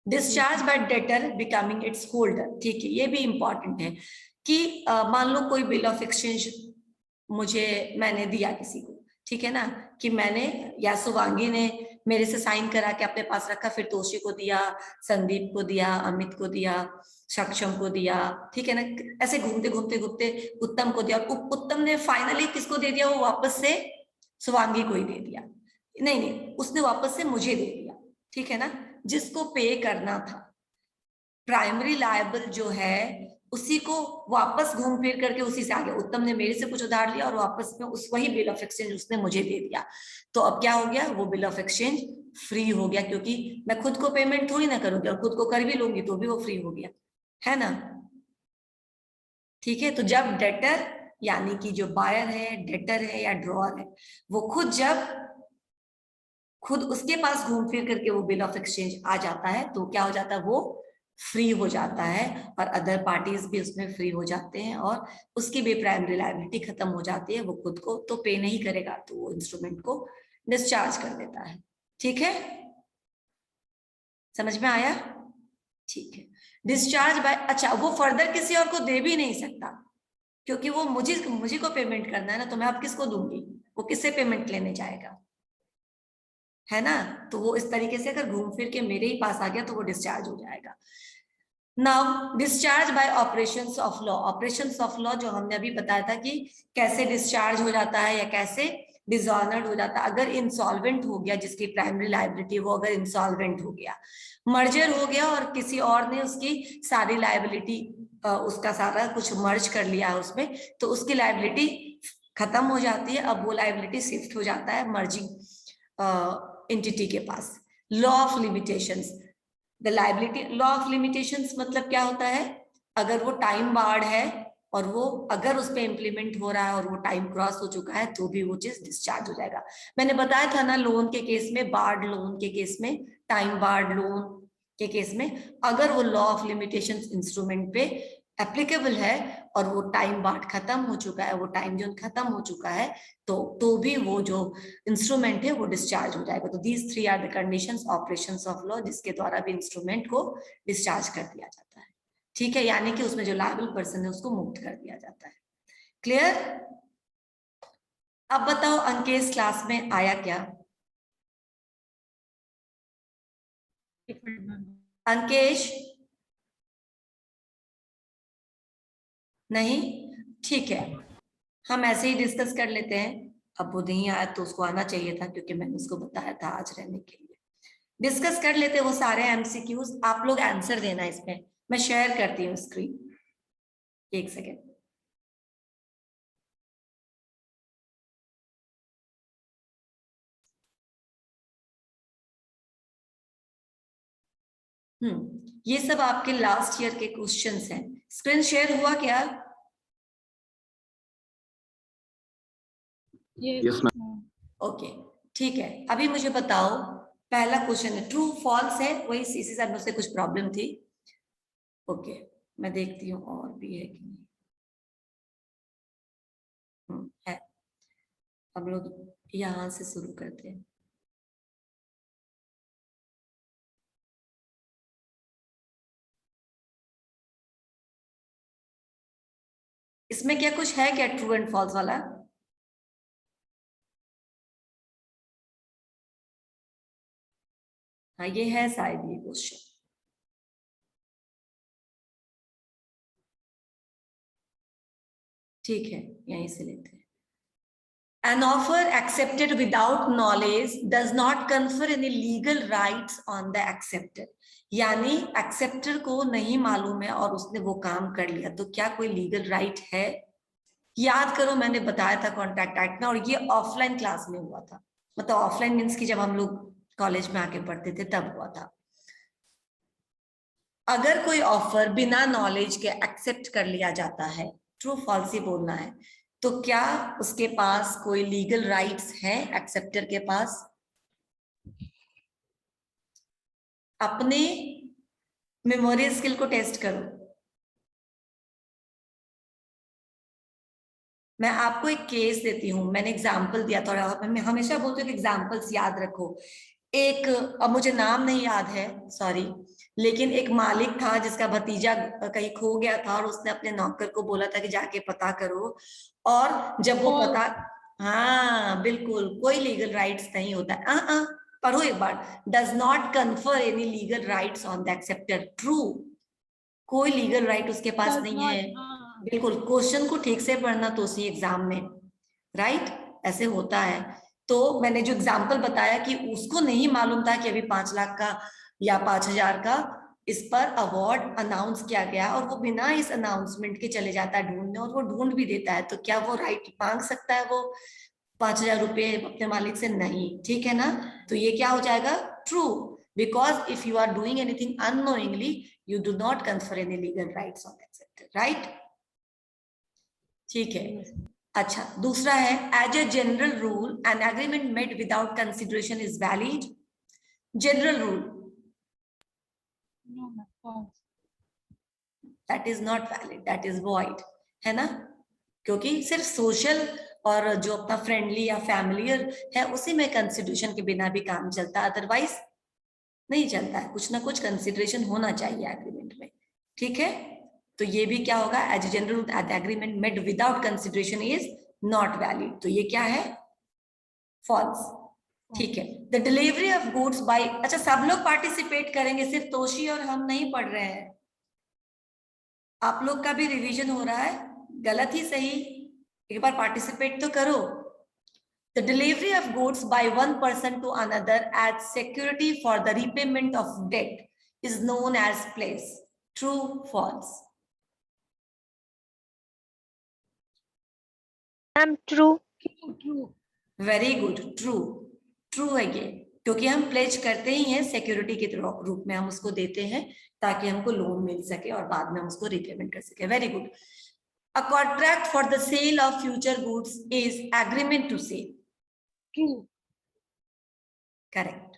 Discharge by debtor becoming it's holder, ठीक है, ये भी इंपॉर्टेंट है कि मान लो कोई बिल ऑफ एक्सचेंज मैंने दिया किसी को, ठीक है ना, कि मैंने या शुभांगी ने मेरे से साइन करा के अपने पास रखा, फिर तोशी को दिया, संदीप को दिया, अमित को दिया, सक्षम को दिया, ठीक है ना, ऐसे घूमते घूमते घूमते उत्तम को दिया, और उत्तम ने फाइनली किसको दे दिया, वो वापस से शुभांगी को ही दे दिया, नहीं नहीं उसने वापस से मुझे दे दिया, ठीक है ना। जिसको पे करना था, प्राइमरी लायबल जो है उसी को वापस घूम फिर करके उसी से आ गया, उत्तम ने मेरे से कुछ उधार लिया और वापस में उस वही बिल ऑफ एक्सचेंज उसने मुझे दे दिया, तो अब क्या हो गया, वो बिल ऑफ एक्सचेंज फ्री हो गया, क्योंकि मैं खुद को पेमेंट थोड़ी ना करूंगी, और खुद को कर भी लूंगी तो भी वो फ्री हो गया, है ना, ठीक है। तो जब डेटर यानी कि जो बायर है, डेटर है या ड्रॉअर है, वो खुद उसके पास घूम फिर करके वो बिल ऑफ एक्सचेंज आ जाता है, तो क्या हो जाता है, वो फ्री हो जाता है, और अदर पार्टीज भी उसमें फ्री हो जाते हैं, और उसकी भी प्राइमरी लायबिलिटी खत्म हो जाती है, वो खुद को तो पे नहीं करेगा, तो वो इंस्ट्रूमेंट को डिस्चार्ज कर देता है, ठीक है, समझ में आया, ठीक है। डिस्चार्ज बाय, अच्छा वो फर्दर किसी और को दे भी नहीं सकता, क्योंकि वो मुझे मुझे को पेमेंट करना है ना, तो मैं अब किसको दूंगी, वो किससे पेमेंट लेने जाएगा, है ना। तो वो इस तरीके से अगर घूम फिर के मेरे ही पास आ गया तो वो डिस्चार्ज हो जाएगा। Now discharge by operations of law, operations of law जो हमने अभी बताया था कि कैसे डिस्चार्ज हो जाता है या कैसे डिसऑनर्ड हो जाता है, अगर इंसॉल्वेंट हो गया, जिसकी प्राइमरी लायबिलिटी वो अगर इंसॉल्वेंट हो गया, मर्जर हो गया और किसी और ने उसकी सारी लायबिलिटी, उसका सारा कुछ मर्ज कर लिया है उसमें, तो उसकी लायबिलिटी खत्म हो जाती है, अब वो लायबिलिटी शिफ्ट हो जाता है मर्जिंग एंटिटी के पास। Law of limitations, the liability, law of limitations मतलब क्या होता है, अगर वो टाइम बार्ड है और वो अगर उस पर इंप्लीमेंट हो रहा है और वो टाइम क्रॉस हो चुका है तो भी वो चीज डिस्चार्ज हो जाएगा। मैंने बताया था ना, लोन के केस में, बार्ड लोन के केस में, टाइम बार्ड लोन के केस में, अगर वो लॉ ऑफ लिमिटेशंस इंस्ट्रूमेंट पे एप्लीकेबल है और वो टाइम बार्ड खत्म हो चुका है, वो टाइम जोन खत्म हो चुका है, तो भी वो जो इंस्ट्रूमेंट है वो डिस्चार्ज हो जाएगा। तो these three are the conditions operations of law, जिसके द्वारा भी इंस्ट्रूमेंट को डिस्चार्ज कर दिया जाता है, ठीक है, यानी कि उसमें जो लायबल पर्सन है उसको मुक्त कर दिया जाता है। क्लियर। अब बताओ अंकेश क्लास में आया क्या, एक मिनट मैम। अंकेश नहीं, ठीक है, हम ऐसे ही डिस्कस कर लेते हैं। अब वो नहीं आया तो उसको आना चाहिए था, क्योंकि मैंने उसको बताया था आज रहने के लिए। डिस्कस कर लेते वो सारे एमसीक्यूज, आप लोग आंसर देना इसमें, मैं शेयर करती हूँ स्क्रीन, एक सेकेंड। ये सब आपके लास्ट ईयर के क्वेश्चंस हैं। स्क्रीन शेयर हुआ क्या? Yes, ma'am. ओके, ठीक है। अभी मुझे बताओ, पहला क्वेश्चन है ट्रू फॉल्स है, वही सीसी सर से कुछ प्रॉब्लम थी। ओके, मैं देखती हूँ और भी है कि नहीं। है। हम लोग यहाँ से शुरू करते हैं। इसमें क्या कुछ है क्या ट्रू एंड फॉल्स वाला? हाँ, ये है शायद ये क्वेश्चन। ठीक है, यहीं से लेते हैं। An offer accepted without knowledge does not confer any legal rights on the acceptor. यानी एक्सेप्टर को नहीं मालूम है और उसने वो काम कर लिया, तो क्या कोई लीगल राइट है? याद करो, मैंने बताया था कॉन्ट्रैक्ट एक्ट ना, और ये ऑफलाइन क्लास में हुआ था। मतलब ऑफलाइन मीन्स की जब हम लोग कॉलेज में आके पढ़ते थे तब हुआ था। अगर कोई ऑफर बिना नॉलेज के एक्सेप्ट कर लिया जाता है, ट्रू फॉल्स ही बोलना है, तो क्या उसके पास कोई लीगल राइट्स है एक्सेप्टर के पास? अपने मेमोरी स्किल को टेस्ट करो। मैं आपको एक केस देती हूँ, मैंने एग्जाम्पल दिया था और मैं हमेशा बोलती हूँ कि एग्जाम्पल्स याद रखो। एक, अब मुझे नाम नहीं याद है, सॉरी, लेकिन एक मालिक था जिसका भतीजा कहीं खो गया था और उसने अपने नौकर को बोला था कि जाके पता करो। और जब वो False. पता, हाँ बिल्कुल, कोई लीगल राइट्स नहीं होता। पढ़ो एक बार। Does not confer any legal rights on the acceptor. True, कोई लीगल राइट उसके पास Does नहीं not. है। बिल्कुल, क्वेश्चन को ठीक से पढ़ना तो उसी एग्जाम में, राइट, ऐसे होता है। तो मैंने जो एग्जाम्पल बताया कि उसको नहीं मालूम था कि अभी 5 लाख का या 5,000 का इस पर अवार्ड अनाउंस किया गया, और वो बिना इस अनाउंसमेंट के चले जाता है ढूंढने, और वो ढूंढ भी देता है, तो क्या वो राइट मांग सकता है वो 5,000 रुपये अपने मालिक से? नहीं, ठीक है ना। तो ये क्या हो जाएगा? True, because if you are doing anything unknowingly you do not confer any legal rights on acceptor, right? ठीक है। Yes. अच्छा, दूसरा है as a general rule an agreement made without consideration is valid. General rule, No, ma'am. False. That is not valid, that is void, है ना, क्योंकि सिर्फ social और जो अपना फ्रेंडली या फैमिलियर है उसी में कंसिडरेशन के बिना भी काम चलता है, अदरवाइज नहीं चलता है। कुछ ना कुछ कंसिडरेशन होना चाहिए एग्रीमेंट में, ठीक है। तो ये भी क्या होगा? As a general agreement made without consideration is not valid, तो ये क्या है? फॉल्स, ठीक है। The delivery of goods by, अच्छा सब लोग पार्टिसिपेट करेंगे, सिर्फ तोशी और हम नहीं पढ़ रहे हैं, आप लोग का भी रिवीजन हो रहा है, गलत ही सही, एक बार पार्टिसिपेट तो करो। The delivery of goods by one person to another as security for the repayment of debt is known as place. True, false? I'm true. True. Very good, true. True है ये, क्योंकि हम प्लेज करते ही हैं security के रूप में, हम उसको देते हैं ताकि हमको लोन मिल सके और बाद में हम उसको रिपेमेंट कर सके। Very good. A contract for the sale of future goods is agreement to sale. True. Correct,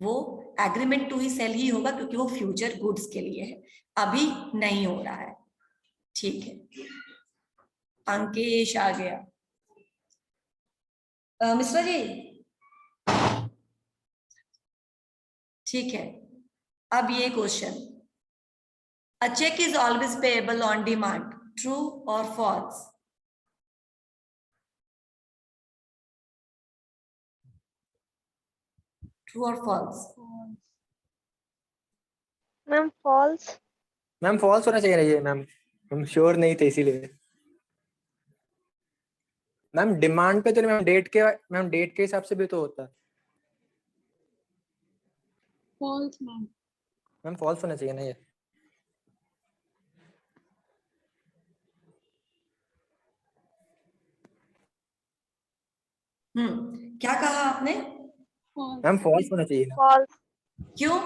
वो एग्रीमेंट टू ही सेल ही होगा क्योंकि वो फ्यूचर गुड्स के लिए है, अभी नहीं हो रहा है, ठीक है। अंकेश आ गया। मिश्रा जी, ठीक है। अब ये question, a cheque is always payable on demand, true और फॉल्स? ट्रू और false? False. Ma'am false. Ma'am false होना चाहिए ना ये मैम, हम श्योर नहीं थे इसीलिए। मैम डिमांड पे तो नहीं मैम, डेट के हिसाब से भी तो होता है। False, ma'am. मैम फॉल्स होना चाहिए ना ये। क्या कहा आपने? False. मैम फॉल्स होना चाहिए ना। False. क्यों?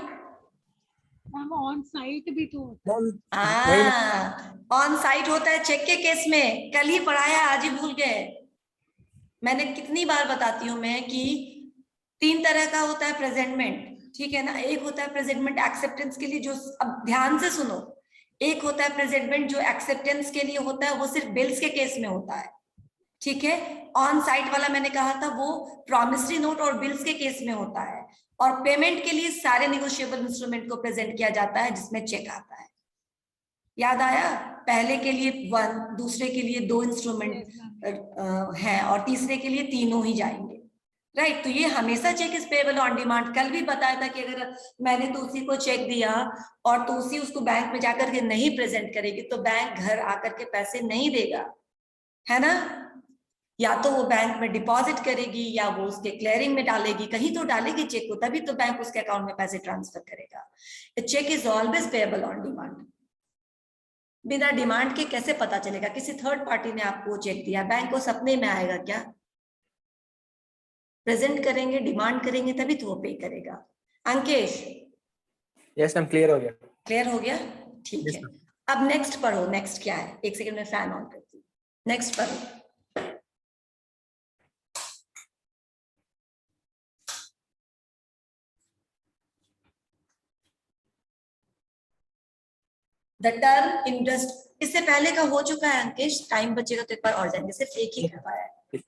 मैम ऑन साइट भी तो होता है। मैम ऑन साइट होता है चेक के केस में, कल ही पढ़ाया, आज ही भूल गए। मैंने कितनी बार बताती हूँ मैं कि 3 तरह का होता है प्रेजेंटमेंट, ठीक है ना। एक होता है प्रेजेंटमेंट एक्सेप्टेंस के लिए, जो, अब ध्यान से सुनो, एक होता है प्रेजेंटमेंट जो एक्सेप्टेंस के लिए होता है, वो सिर्फ बिल्स के केस में होता है, ठीक है। ऑन साइट वाला मैंने कहा था वो प्रॉमिसरी नोट और बिल्स के केस में होता है। और पेमेंट के लिए सारे निगोशिएबल इंस्ट्रूमेंट को प्रेजेंट किया जाता है जिसमें चेक आता है। याद आया? पहले के लिए 1, दूसरे के लिए 2 इंस्ट्रूमेंट Yes, ma'am. है, और तीसरे के लिए तीनों ही जाएंगे, राइट। तो ये हमेशा cheque is payable on demand. कल भी बताया था कि अगर मैंने तुलसी को चेक दिया और तुलसी उसको बैंक में जाकर के नहीं प्रेजेंट करेगी तो बैंक घर आकर के पैसे नहीं देगा, है ना। या तो वो बैंक में डिपॉजिट करेगी या वो उसके क्लियरिंग में डालेगी, कहीं तो डालेगी चेक को, तभी तो बैंक उसके अकाउंट में पैसे ट्रांसफर करेगा। Cheque is always payable on demand. बिना डिमांड के कैसे पता चलेगा? किसी थर्ड पार्टी ने आपको चेक दिया, बैंक को सपने में आएगा क्या? प्रेजेंट करेंगे, डिमांड करेंगे, तभी तो वो पे करेगा। अंकेश, यस मैम, क्लियर हो गया। क्लियर हो गया? ठीक Yes, है। ma'am. अब नेक्स्ट पढ़ो। नेक्स्ट क्या है? एक सेकंड में फैन ऑन करती हूँ। नेक्स्ट पढ़ो। द टर्म इंडस्ट्री, इससे पहले का हो चुका है अंकेश, टाइम बचेगा तो एक बार और जाएंगे, सिर्फ एक ही करवाया है।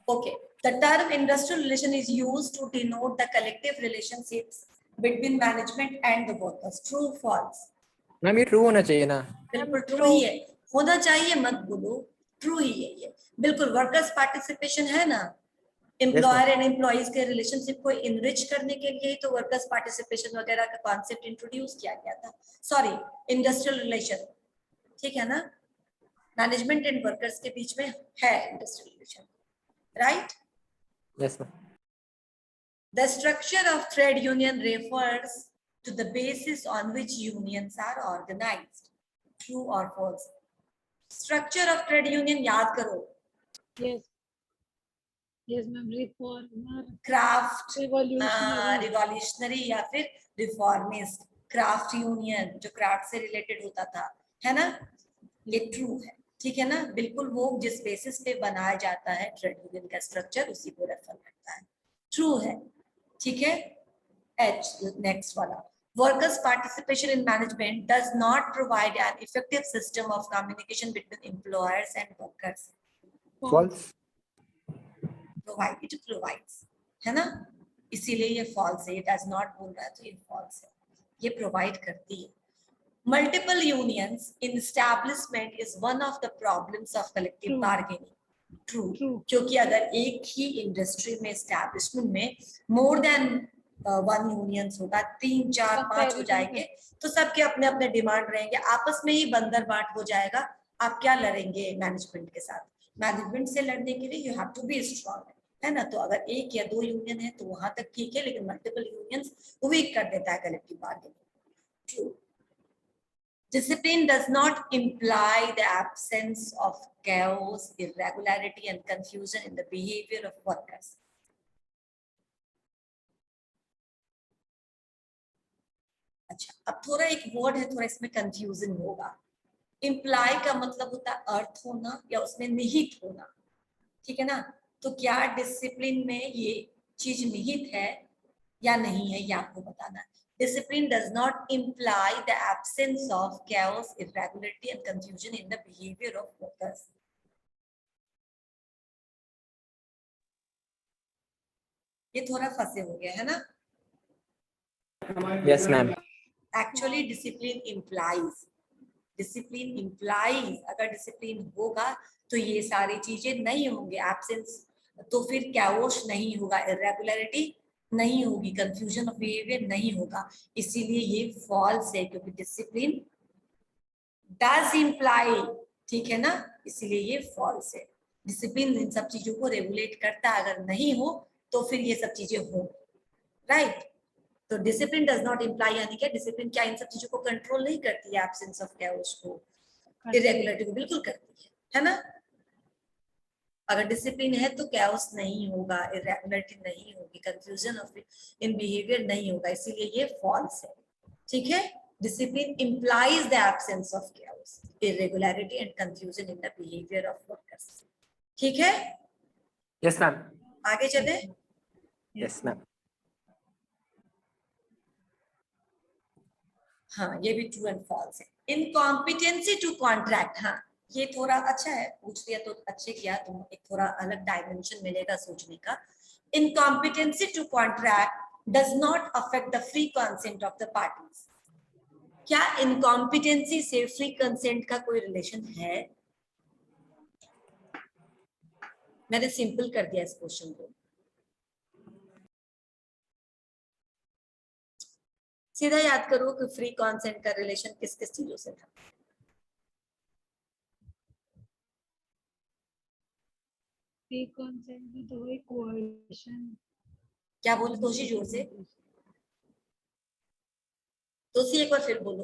Okay. The term industrial relation is used to denote the collective relationships between management and the workers. True, false? Ma'am ये ट्रू होना चाहिए ना। बिल्कुल ट्रू ही है, होना चाहिए मत बोलो, ट्रू ही है ये, बिल्कुल। वर्कर्स पार्टिसिपेशन है ना, एम्प्लॉयर एंड एम्प्लॉइज के रिलेशनशिप को इनरिच करने के लिए ही तो वर्कर्स पार्टिसिपेशन वगैरह का कॉन्सेप्ट इंट्रोड्यूस किया गया था। सॉरी, इंडस्ट्रियल रिलेशन, ठीक है ना। मैनेजमेंट एंड वर्कर्स के बीच में है industrial relation, right. Yes ma'am. The structure of trade union refers to the basis on which unions are organized. True or false? Structure of trade union याद करो। Yes. Yes, ma'am. Reformer. Craft, Revolutionary. Revolutionary या फिर reformist. Craft union जो craft से related होता था, है ना, ये ट्रू है, ठीक है ना। बिल्कुल, वो जिस बेसिस पे बनाया जाता है ट्रेड यूनियन का स्ट्रक्चर, उसी को रेफर करता है, ट्रू है, ठीक है। H, next वाला, workers participation in management does not provide an effective system of communication between employers and workers. False. Provide, it provides, है ना, इसीलिए ये false है। ये does not बोल रहा है तो ये false है, ये provide करती है। Multiple unions in establishment is one of the problems of collective True. bargaining. True. True. क्योंकि अगर एक ही इंडस्ट्री में एस्टैब्लिशमेंट में मोर देन 1 यूनियंस होगा, 3, 4, 5 हो जाएंगे, तो सबके अपने अपने डिमांड रहेंगे, आपस में ही बंदर बाट हो जाएगा। आप क्या लड़ेंगे मैनेजमेंट के साथ? मैनेजमेंट से लड़ने के लिए you have to be strong, है ना। तो अगर 1 या 2 यूनियन है तो वहां तक ठीक है, लेकिन मल्टीपल यूनियंस वीक कर देता है collective bargaining. True. Discipline does not imply the absence of chaos, irregularity, and confusion in the behavior of workers. अच्छा, अब थोड़ा एक वर्ड है, थोड़ा इसमें कंफ्यूजन होगा। इम्प्लाई का मतलब होता है अर्थ होना या उसमें निहित होना, ठीक है ना। तो क्या डिसिप्लिन में ये चीज निहित है या नहीं है, ये आपको बताना है। Discipline does not imply the absence of chaos, irregularity, and confusion in the behavior of workers. ये थोड़ा फंसे हो गया है ना। Yes ma'am. Actually, discipline implies. Discipline implies. अगर discipline होगा तो ये सारी चीजें नहीं होंगे। Absence तो फिर chaos नहीं होगा, irregularity नहीं होगी, कंफ्यूजन ऑफ बिहेवियर नहीं होगा। इसीलिए ये फॉल्स है, क्योंकि डिसिप्लिन डज इम्प्लाई, ठीक है ना, इसीलिए ये फॉल्स है। डिसिप्लिन इन सब चीजों को रेगुलेट करता है, अगर नहीं हो तो फिर ये सब चीजें हो, राइट। तो डिसिप्लिन डज नॉट इम्प्लाई, यानी क्या, डिसिप्लिन क्या इन सब चीजों को कंट्रोल नहीं करती है, एब्सेंस ऑफ कैओस को, इरेगुलरिटी को बिल्कुल करती है ना। अगर डिसिप्लिन है तो कैओस नहीं होगा, इरेगुलरिटी नहीं होगी, कंफ्यूजन ऑफ इन बिहेवियर नहीं होगा, इसीलिए ये फॉल्स है, ठीक है। Discipline implies the absence of chaos, irregularity and confusion in the behavior of workers. ठीक है, यस मैम, आगे चले। Yes ma'am. हाँ, ये भी ट्रू एंड फॉल्स है। इनकॉम्पिटेंसी टू कॉन्ट्रैक्ट, हाँ ये थोड़ा अच्छा है, पूछ लिया तो अच्छे किया, तुम एक थोड़ा अलग डायमेंशन मिलेगा सोचने का। Incompetency to contract does not affect the free consent of the parties. क्या इनकॉम्पिटेंसी से फ्री कंसेंट का कोई रिलेशन है? मैंने सिंपल कर दिया इस क्वेश्चन को, सीधा याद करो कि फ्री कंसेंट का रिलेशन किस किस चीजों से था। फ्री कंसेंट में तो वही कोएशन। क्या बोले तोशी, जोर से तोशी एक बार फिर बोलो।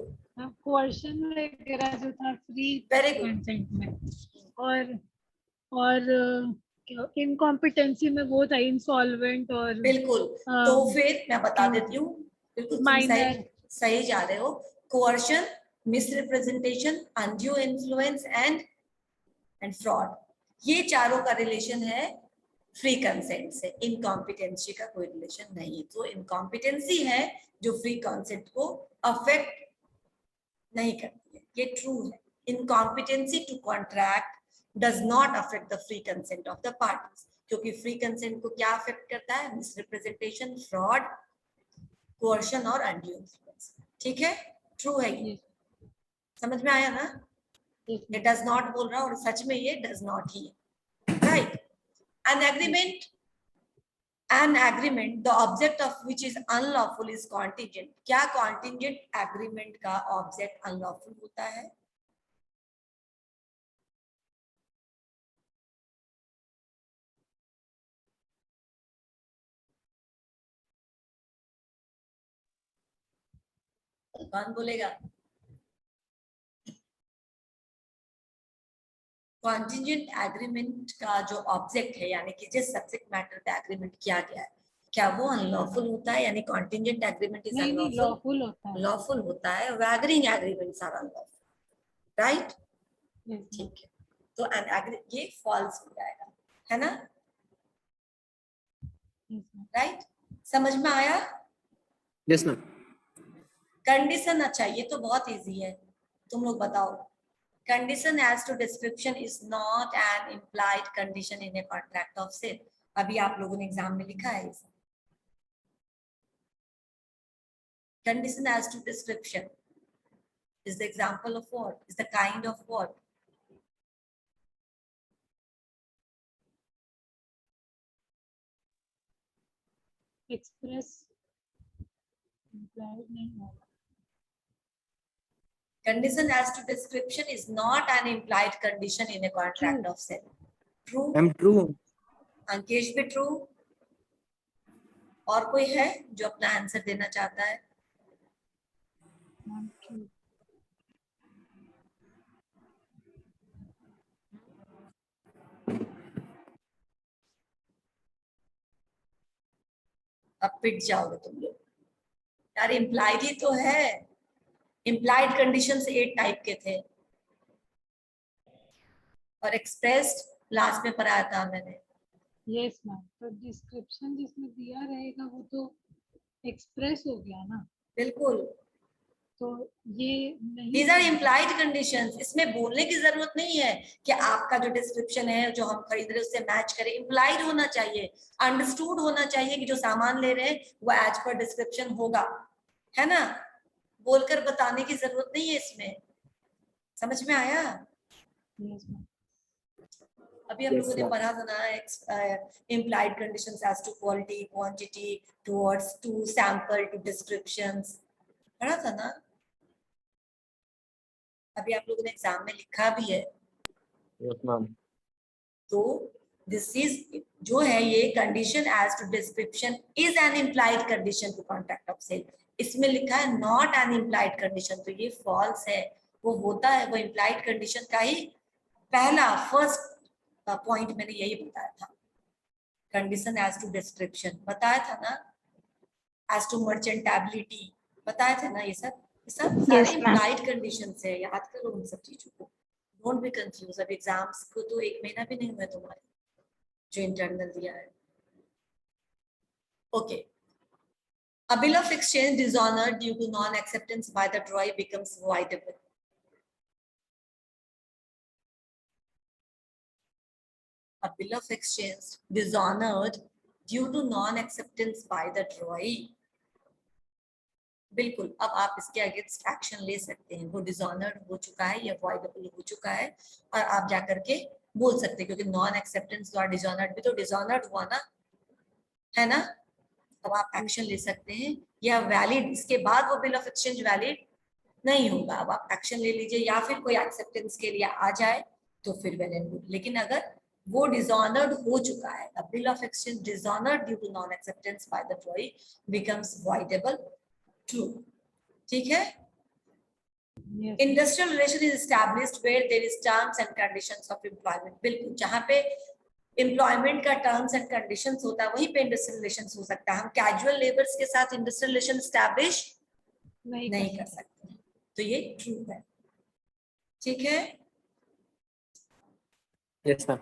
कोएशन वगैरह जो था फ्री Very good. कंसेंट में, और इनकॉम्पिटेंसी में वो था इंसॉल्वेंट और बिल्कुल, तो फिर मैं बता देती हूँ, बिल्कुल तुम Minor. सही जा रहे हो। Coercion, misrepresentation, undue influence and fraud, ये चारों का रिलेशन है फ्री कंसेंट से। इनकॉम्पिटेंसी का कोई रिलेशन नहीं है। तो इनकॉम्पिटेंसी है जो फ्री कंसेंट को अफेक्ट नहीं करती है, ये ट्रू है। Incompetency to contract does not affect the free consent of the parties, क्योंकि फ्री कंसेंट को क्या अफेक्ट करता है? मिसरिप्रेजेंटेशन, फ्रॉड, कोअर्शन और अनड्यू इन्फ्लुएंस। ठीक है, ट्रू है ये, समझ में आया ना? ये डज नॉट बोल रहा और सच में ये डज नॉट ही है, right? An agreement, the object of which is unlawful is contingent. क्या contingent agreement का object unlawful होता है? कौन बोलेगा? कॉन्टिजेंट एग्रीमेंट का जो ऑब्जेक्ट है, यानी कि जिस सब्जेक्ट मैटर पे एग्रीमेंट किया गया है, क्या वो अनलॉफुल होता है? यानी कॉन्टिजेंट एग्रीमेंट इज नहीं, लॉफुल होता है। लॉफुल होता है। वैगरिंग एग्रीमेंट्स आर अनलॉफुल, राइट? ठीक है, तो ये फॉल्स हो जाएगा, है ना? राइट, समझ में आया? Yes ma'am. कंडीशन, अच्छा ये तो बहुत इजी है, तुम लोग बताओ। Condition as to description is not an implied condition in a contract of sale. अभी आप लोगों ने एग्जाम में लिखा है इसे। Condition as to description is the example of what? Is the kind of what? Express implied नहीं होगा। Condition as to description is not an implied condition in a contract True. of sale. True? Ma'am true. Ankesh भी true? और कोई है जो अपना answer देना चाहता है? अब पिट जाओगे तुम लोग यार, इम्प्लाइड ही तो है। इम्प्लाइड कंडीशंस 8 टाइप के थे और एक्सप्रेस्ड लास्ट में पढ़ाया था मैंने। यस मैम, तो डिस्क्रिप्शन जिसमें दिया रहेगा वो तो एक्सप्रेस हो गया ना, बिल्कुल, तो ये नहीं। These are implied conditions. इसमें बोलने की जरूरत नहीं है कि आपका जो डिस्क्रिप्शन है जो हम खरीद रहे हैं उससे मैच करे। इम्प्लाइड होना चाहिए, अंडरस्टूड होना चाहिए कि जो सामान ले रहे हैं वो एज पर डिस्क्रिप्शन होगा, है ना? बोलकर बताने की जरूरत नहीं है इसमें। समझ में आया? Yes ma'am. अभी हम लोगों ने पढ़ा था ना implied conditions as to quality, quantity, towards, to sample, to descriptions, पढ़ा था ना? अभी आप लोगों ने एग्जाम में लिखा भी है। Yes ma'am. तो दिस इज जो है ये condition as to description is an implied condition to contract of sale. इसमें लिखा है नॉट एन इम्प्लाइड कंडीशन, तो ये फॉल्स है। वो होता है, वो इम्प्लाइड कंडीशन का ही पहला फर्स्ट पॉइंट मैंने यही बताया था। कंडीशन एज टू डिस्क्रिप्शन बताया था ना, एज टू मर्चेंटेबिलिटी बताया था ना, ये सब सब सारे Yes, ma'am. implied conditions है, याद करो उन सब चीजों को, डोंट बी कंफ्यूज। अब एग्जाम्स को तो 1 महीना भी नहीं हुआ तुम्हारे जो इंटरनल दिया है। Okay, a bill of exchange dishonored due to non acceptance by the drawee becomes voidable. A bill of exchange dishonored due to non acceptance by the drawee, बिल्कुल अब आप इसके अगेंस्ट एक्शन ले सकते हैं। वो डिसऑनर्ड हो चुका है या वॉइडेबल हो चुका है और आप जाकर के बोल सकते हैं, क्योंकि नॉन एक्सेप्टेंस और डिसऑनर्ड भी तो डिसऑनर्ड हुआ ना, है ना। अब आप एक्शन ले सकते हैं या वैलिड, इसके बाद वो बिल ऑफ एक्सचेंज वैलिड नहीं होगा। अब आप एक्शन ले लीजिए या फिर कोई एक्सेप्टेंस के लिए आ जाए तो फिर वेल एंड गुड। लेकिन अगर वो डिसऑनर्ड हो चुका है, the bill of exchange dishonoured due to non acceptance by the drawee becomes voidable, true. ठीक है। Yes. Industrial relation is established where there is terms and conditions of employment. बिल्कुल, जहां पे एम्प्लॉयमेंट का टर्म्स एंड कंडीशंस होता है वहीं पे इंडस्ट्रियल रिलेशंस हो सकता है। हम कैजुअल लेबर्स के साथ इंडस्ट्रियल रिलेशन एस्टैब्लिश नहीं कर सकते, तो ये ट्रू है। ठीक है, यस मैम।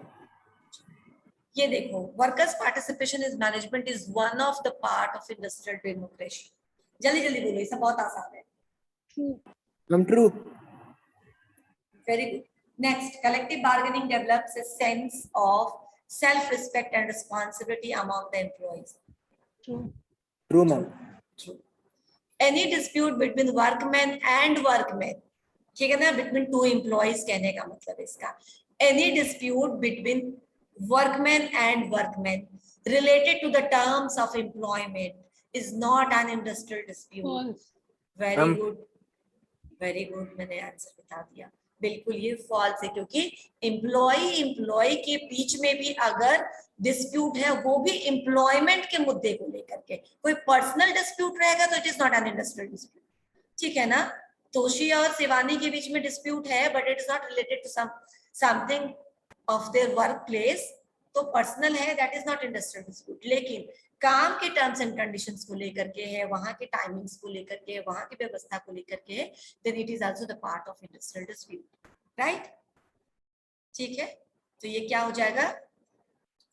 ये देखो, workers participation is management is one of the part of industrial democracy. जल्दी जल्दी बोलो, ये सब बहुत आसान है। Ma'am true. Very good. Next, collective bargaining develops a sense of self-respect and responsibility among the employees. True ma'am. True. Any dispute between workmen and workmen, ठीक है ना, between two employees कहने का मतलब इसका, any dispute between workmen and workmen related to the terms of employment is not an industrial dispute. False. Very good, very good, मैंने answer बता दिया। बिल्कुल ये फॉल्स है, क्योंकि एम्प्लॉय के बीच में भी अगर डिस्प्यूट है, वो भी एम्प्लॉयमेंट के मुद्दे को लेकर के, कोई पर्सनल डिस्प्यूट रहेगा तो it is not an industrial dispute. ठीक है ना, तोशी और शिवानी के बीच में डिस्प्यूट है but it is not related to something of their work place, तो पर्सनल है, that is not industrial dispute. लेकिन काम के टर्म्स एंड कंडीशंस को लेकर के है, वहां के टाइमिंग्स को लेकर के, वहां की व्यवस्था को लेकर के, then it is also the part of industrial dispute, right. ठीक है, तो ये क्या हो जाएगा,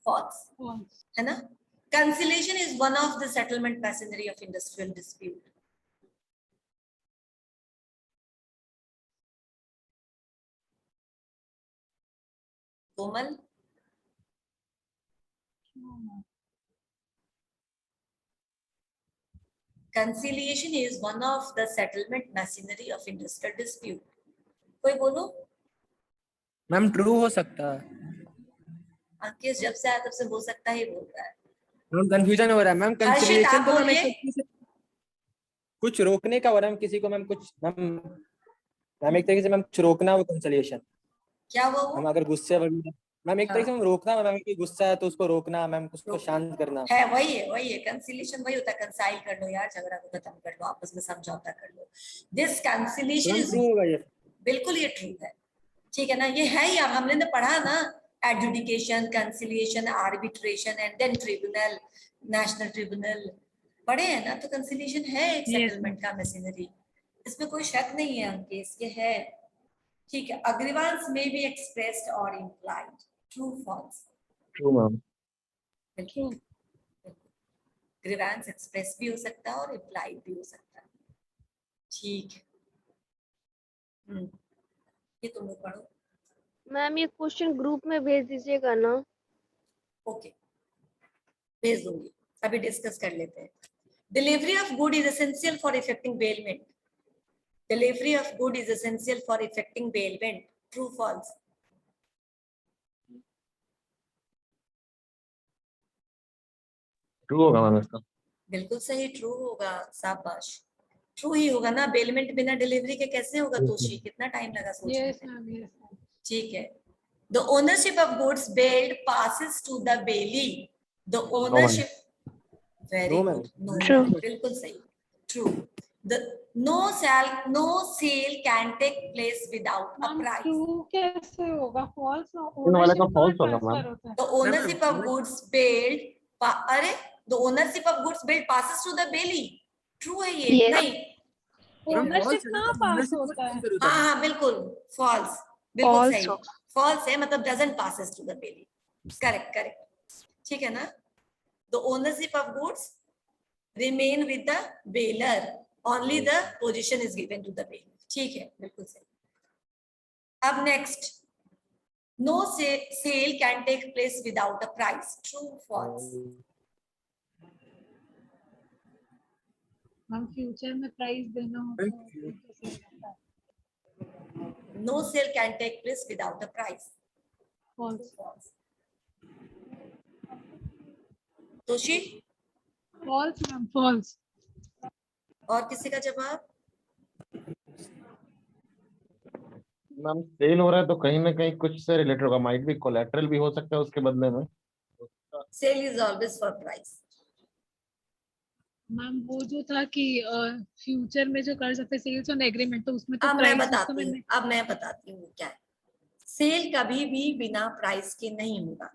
फॉल्स, False. है ना। Conciliation is one of the settlement machinery of industrial dispute. Komal, True, ma'am. conciliation is one of the settlement machinery of industrial dispute। कोई बोलो। मैम ट्रू हो सकता है। अंकित जब से आया तब से हो सकता ही बोल रहा है। मैम कंफ्यूजन हो रहा है मैम। हर्षित, कंसिलिएशन आप तो मैम बोलिए। कुछ रोकने का हो रहा है किसी को मैम, कुछ मैम एक तरीके से मैम कुछ रोकना, वो कंसिलिएशन। क्या हुआ वो? हम अगर गुस्से मैम एक तरीके से हम रोकना मैम, कि गुस्सा है तो उसको रोकना मैम, उसको शांत करना है, वही है कंसिलिएशन, वही होता है। कंसाइल कर लो यार, झगड़ा को खत्म कर लो, आपस में समझौता कर लो। दिस कंसिलिएशन इज, ट्रू होगा ये। बिल्कुल ये ट्रू है। ठीक है ना, ये है यार, हमने ने पढ़ा ना, adjudication, conciliation, arbitration and then tribunal, national tribunal पढ़े हैं ना। तो कंसिलिएशन है एक Yes, सेटलमेंट का मशीनरी, इसमें कोई शक नहीं है अंकित, इसके है। ठीक है, अग्रीवांस में बी एक्सप्रेस्ड और implied, true false. True ma'am. बिल्कुल, ग्रीवेंस एक्सप्रेस भी हो सकता है और इम्प्लाइड भी हो सकता है। ठीक है, ये तुम लोग पढ़ो। मैम ये क्वेश्चन ग्रुप में भेज दीजिएगा ना। ओके, भेज दूंगी, अभी डिस्कस कर लेते हैं। Delivery of good is essential for effecting bailment. Delivery of good is essential for effecting bailment, true false. ट्रू होगा मैम इसका। बिल्कुल सही, ट्रू होगा, शाबाश, ट्रू ही होगा ना। बेलमेंट बिना डिलीवरी के कैसे होगा तोशी, कितना टाइम लगा सोचने Yes, में। ma'am. Yes, ma'am. ठीक है, the ownership of goods bailed passes to the bailee। the ownership, very No, ma'am. good, no True. ma'am, बिल्कुल सही, true। the no sale can take place without a Ma'am, price। true कैसे होगा? False इन वाले का ownership false कहाँ होगा, ma'am। transfer होता है? the ownership of goods bailed अरे the ownership of goods bailed passes to the bailee, true है ये? Yes. नहीं, ओनरशिप कहाँ पास होता है? हाँ हाँ बिल्कुल फॉल्स, बिल्कुल False सही, होगा। फॉल्स है, मतलब doesn't passes to the bailee, correct correct, ठीक है ना। The ownership of goods remain with the bailor, only the position is given to the bailor, ठीक है बिल्कुल सही। अब next, no sale can take place without a price, true false? हम future में प्राइस देना होता है तो sale होता है। No sale can take place without a price. False. False. Toshi, False ma'am, false. और किसी का जवाब? मैम सेल हो रहा है तो कहीं ना कहीं कुछ से रिलेटेड होगा, माइट भी कोलेटरल भी हो सकता है उसके बदले में। Sale is always for price. Ma'am वो जो था कि फ्यूचर में जो कर सकते सेल्स ऑन एग्रीमेंट, तो उसमें तो अब मैं प्राइस बताती हूँ, अब मैं बताती हूँ क्या है। सेल कभी भी बिना प्राइस के नहीं होगा।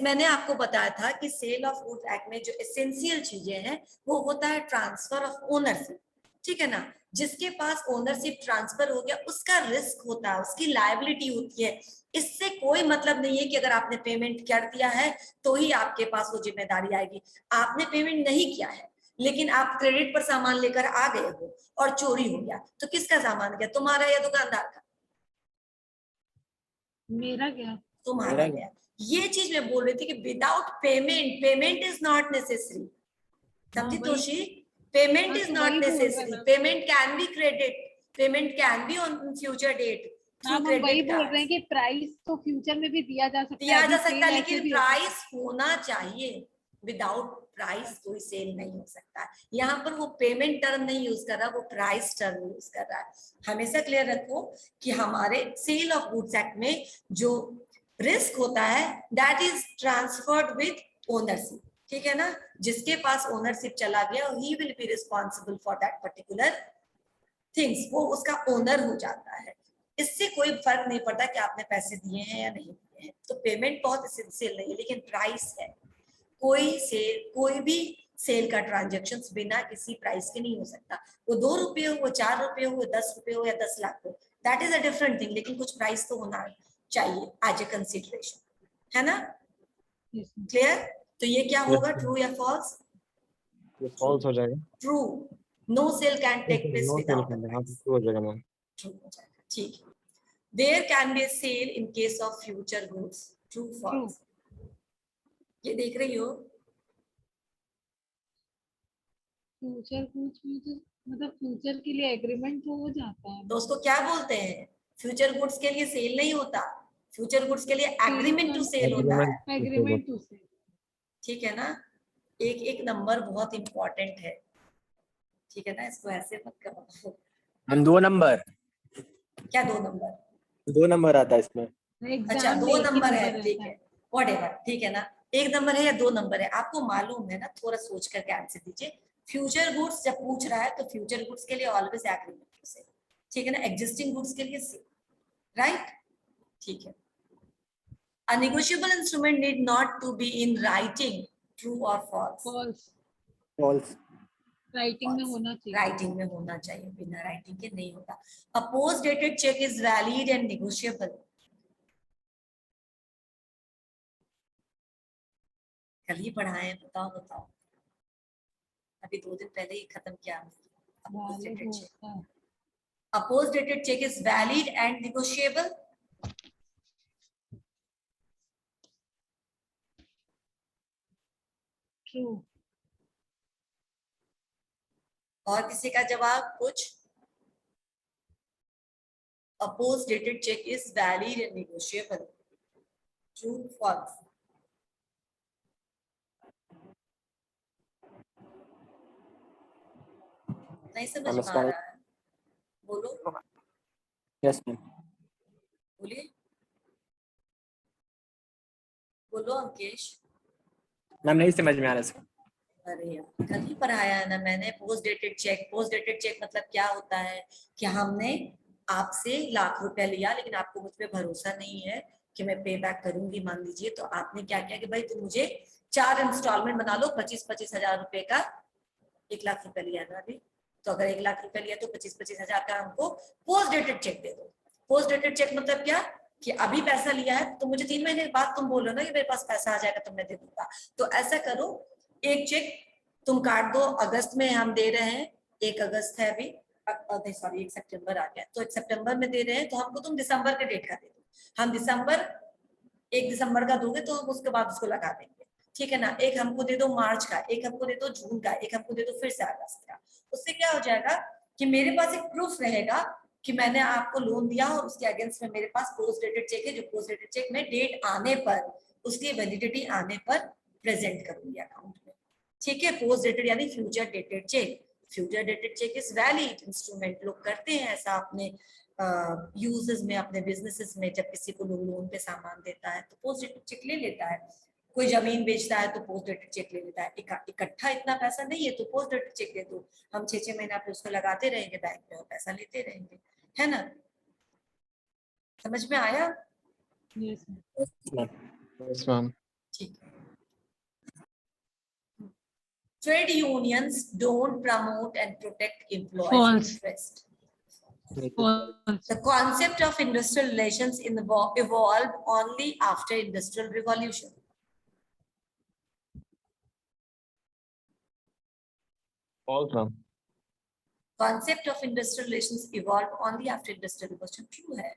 मैंने आपको बताया था कि सेल ऑफ गुड्स एक्ट में जो एसेंशियल चीजें हैं वो होता है ट्रांसफर ऑफ ओनरशिप, ठीक है ना। जिसके पास ओनरशिप ट्रांसफर हो गया उसका रिस्क होता है, उसकी लायबिलिटी होती है। इससे कोई मतलब नहीं है कि अगर आपने पेमेंट कर दिया है तो ही आपके पास वो जिम्मेदारी आएगी। आपने पेमेंट नहीं किया है लेकिन आप क्रेडिट पर सामान लेकर आ गए हो और चोरी हो गया, तो किसका सामान गया, तुम्हारा या दुकानदार का? मेरा क्या? तुम्हारा गया। ये चीज मैं बोल रही थी कि without payment, payment is not necessary, समझी Toshi? Payment is not necessary, payment can be credit, payment can be on future date through हम वही क्रेडिट बोल रहे हैं कार्ड, कि प्राइस तो फ्यूचर में भी दिया जा सकता है, दिया जा अभी सकता है, sale लेकिन ऐसे भी हो सकता है। प्राइस होना चाहिए। विदाउट प्राइस कोई सेल नहीं हो सकता है। यहाँ पर वो पेमेंट टर्म नहीं यूज कर रहा, वो प्राइस टर्म यूज कर रहा है। हमेशा क्लियर रखो कि हमारे सेल ऑफ गुड्स एक्ट में जो रिस्क होता है that is transferred with ownership, ठीक है ना। जिसके पास ओनरशिप चला गया he will be responsible for that particular things, वो उसका ओनर हो जाता है। इससे कोई फर्क नहीं पड़ता कि आपने पैसे दिए हैं या नहीं दिए हैं। तो पेमेंट बहुत एसेंशियल नहीं है, लेकिन प्राइस है। कोई भी सेल का ट्रांजेक्शन बिना किसी प्राइस के नहीं हो सकता। वो 2 रुपये हो, वो 4 रुपये हो, 10 रुपये हो या 10 लाख हो, that is a different thing, लेकिन कुछ प्राइस तो होना चाहिए एज ए कंसिडरेशन, है ना। Yes, ma'am. क्लियर? तो ये क्या होगा, ट्रू या फॉल्स? ये फॉल्स हो जाएगा। True, no sale can take place no sale without a करना, हाँ प्राइस, ट्रू हो जाएगा मैम। ट्रू हो जाएगा, ठीक है। There can be a sale in case of future goods, true false? ये देख रही हो? फ्यूचर कुछ में तो मतलब फ्यूचर के लिए एग्रीमेंट तो हो जाता है। तो उसको क्या बोलते हैं? फ्यूचर गुड्स के लिए सेल नहीं होता, फ्यूचर गुड्स के लिए एग्रीमेंट टू सेल होता है, एग्रीमेंट टू सेल, ठीक है ना। एक एक नंबर बहुत इंपॉर्टेंट है, ठीक है ना, इसको ऐसे मत करो। हम 2 नंबर, क्या 2 नंबर? 2 नंबर आता है इसमें। अच्छा 2 नंबर है, ठीक है, व्हाटएवर, ठीक है ना। 1 नंबर है या 2 नंबर है, आपको मालूम है ना, थोड़ा सोच करके आंसर दीजिए। फ्यूचर गुड्स जब पूछ रहा है तो फ्यूचर गुड्स के लिए ऑलवेज एग्रीमेंट टू सेल, ठीक है ना। एग्जिस्टिंग गुड्स के लिए सेल, राइट, ठीक है। A negotiable instrument need not to be in writing, true or false? False, false. Writing में होना चाहिए। राइटिंग में होना चाहिए, बिना राइटिंग के नहीं होता। A post dated check is valid and negotiable. कल ही पढ़ाए हैं, बताओ बताओ, अभी 2 दिन पहले ही खत्म किया। A post Valid dated check. होता है। A post dated check is valid and negotiable. True, और किसी का जवाब कुछ? A post dated check is valid and negotiable. True, false? नहीं समझ में आ रहा है, बोलो, यस मैम। बोलिए, बोलो अंकेश। मैम नहीं समझ में आ रहा इसको। अरे यार कल ही पढ़ाया है ना मैंने, post dated cheque. Post dated cheque मतलब क्या होता है कि हमने आपसे लाख रुपया लिया लेकिन आपको मुझ पे भरोसा नहीं है कि मैं पे बैक करूंगी, मान लीजिए, तो आपने क्या किया कि भाई तुम मुझे 4 इंस्टॉलमेंट बना लो, 25-25 हजार रुपए का, 1 लाख रुपया लिया ना अभी, तो अगर 1 लाख रुपए लिया तो 25-25 हजार का हमको पोस्ट डेटेड चेक दे दो। पोस्ट डेटेड चेक मतलब क्या कि अभी पैसा लिया है तो मुझे 3 महीने बाद तुम बोलो ना कि मेरे पास पैसा आ जाएगा तो मैं दे दूंगा। तो ऐसा करो, एक चेक तुम काट दो, अगस्त में हम दे रहे हैं, 1 अगस्त है अभी, सॉरी 1 सितंबर आ गया, तो 1 सितंबर में दे रहे हैं तो हमको तुम दिसंबर के डेट का दे दो। हम 1 दिसंबर का दोगे तो हम उसके बाद उसको लगा देंगे, ठीक है ना। एक हमको दे दो मार्च का, एक हमको दे दो जून का, एक हमको दे दो फिर से अगस्त का। उससे क्या हो जाएगा कि मेरे पास एक प्रूफ रहेगा कि मैंने आपको लोन दिया और उसके अगेंस्ट में मेरे पास पोस्ट डेटेड चेक है, जो पोस्ट डेटेड चेक में डेट आने पर, उसकी वैलिडिटी आने पर प्रेजेंट करूंगी अकाउंट में, ठीक है। पोस्ट डेटेड यानी future dated cheque. Future dated cheque is valid instrument, लोग करते हैं ऐसा अपने यूजेस में, अपने बिजनेसेस में। जब किसी को लोन पे सामान देता है तो पोस्ट डेटेड चेक ले लेता है, कोई जमीन बेचता है तो पोस्ट डेटेड चेक ले लेता है। इकट्ठा इतना पैसा नहीं है तो पोस्ट डेटेड चेक दे दो, हम 6-6 महीना पे उसको लगाते रहेंगे बैंक में और पैसा लेते रहेंगे, है ना। समझ में आया? Yes, ma'am. Yes, ma'am. ठीक है। Trade unions don't promote and protect employees' False. interest. False. The concept of industrial relations evolved only after Industrial Revolution. False, ma'am. Concept of industrial relations evolved only after Industrial Revolution. True है।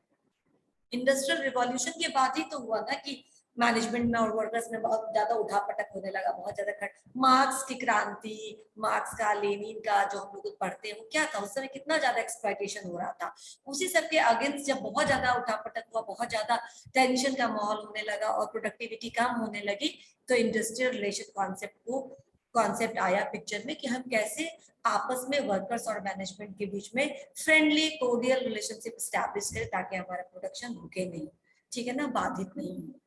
Industrial revolution के बाद ही तो हुआ ना कि management में और workers में बहुत ज्यादा उठापटक होने लगा, बहुत ज्यादा मार्क्स की क्रांति, मार्क्स का, लेनिन का जो हम लोग पढ़ते हैं वो क्या था, उस समय कितना ज्यादा एक्सप्लॉयटेशन हो रहा था। उसी सब के अगेंस्ट जब बहुत ज्यादा उठापटक हुआ, बहुत ज्यादा टेंशन का माहौल होने लगा और प्रोडक्टिविटी कम होने लगी, तो इंडस्ट्रियल रिलेशन कॉन्सेप्ट आया पिक्चर में कि हम कैसे आपस में वर्कर्स और मैनेजमेंट के बीच में फ्रेंडली कोर्डियल रिलेशनशिप एस्टैब्लिश करें ताकि हमारा प्रोडक्शन रुके नहीं, ठीक है ना, बाधित नहीं हो।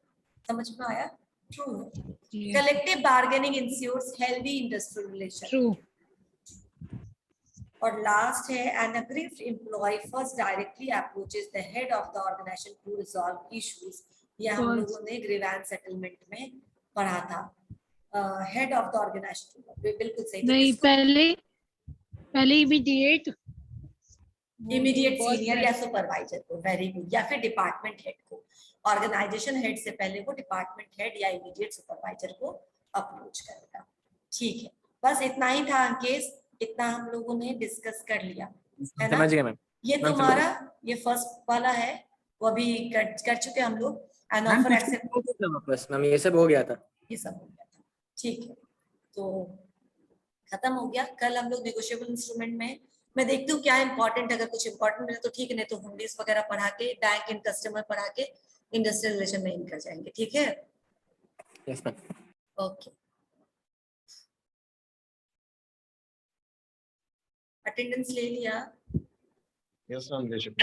समझ में आया? ट्रू है। Yes. Collective bargaining ensures healthy industrial relation. True. और लास्ट है an aggrieved employee first directly approaches the head of the organisation to resolve issues. ये हम False. लोगों ने ग्रीवेंस सेटलमेंट में पढ़ा था। हेड ऑफ द ऑर्गेनाइजेशन, बिल्कुल सही। नहीं, पहले इमीडिएट सीनियर या सुपरवाइजर को, वेरी गुड, या फिर डिपार्टमेंट हेड को। ऑर्गेनाइजेशन हेड से पहले वो डिपार्टमेंट हेड या इमीडिएट सुपरवाइजर को अप्रोच करेगा, ठीक है। बस इतना ही था केस, इतना हम लोगों ने डिस्कस कर लिया, है ना। समझ गए मैम। ये तुम्हारा ये फर्स्ट वाला है, वो अभी कर चुके हम लोग। एन ऑफर एक्सेप्ट, बस मैम ये सब हो गया था, ये सब हो गया था, ठीक है। तो खत्म हो गया। कल हम लोग नेगोशिएबल इंस्ट्रूमेंट में मैं देखती हूँ क्या इंपॉर्टेंट, अगर कुछ इंपॉर्टेंट मिले तो ठीक है, नहीं तो हुंडीज वगैरह पढ़ा के, बैंक इन कस्टमर पढ़ा के इंडस्ट्रियल रिलेशन में इन कर जाएंगे, ठीक है। Yes ma'am. ओके, अटेंडेंस ले लिया? Yes, ma'am. They should.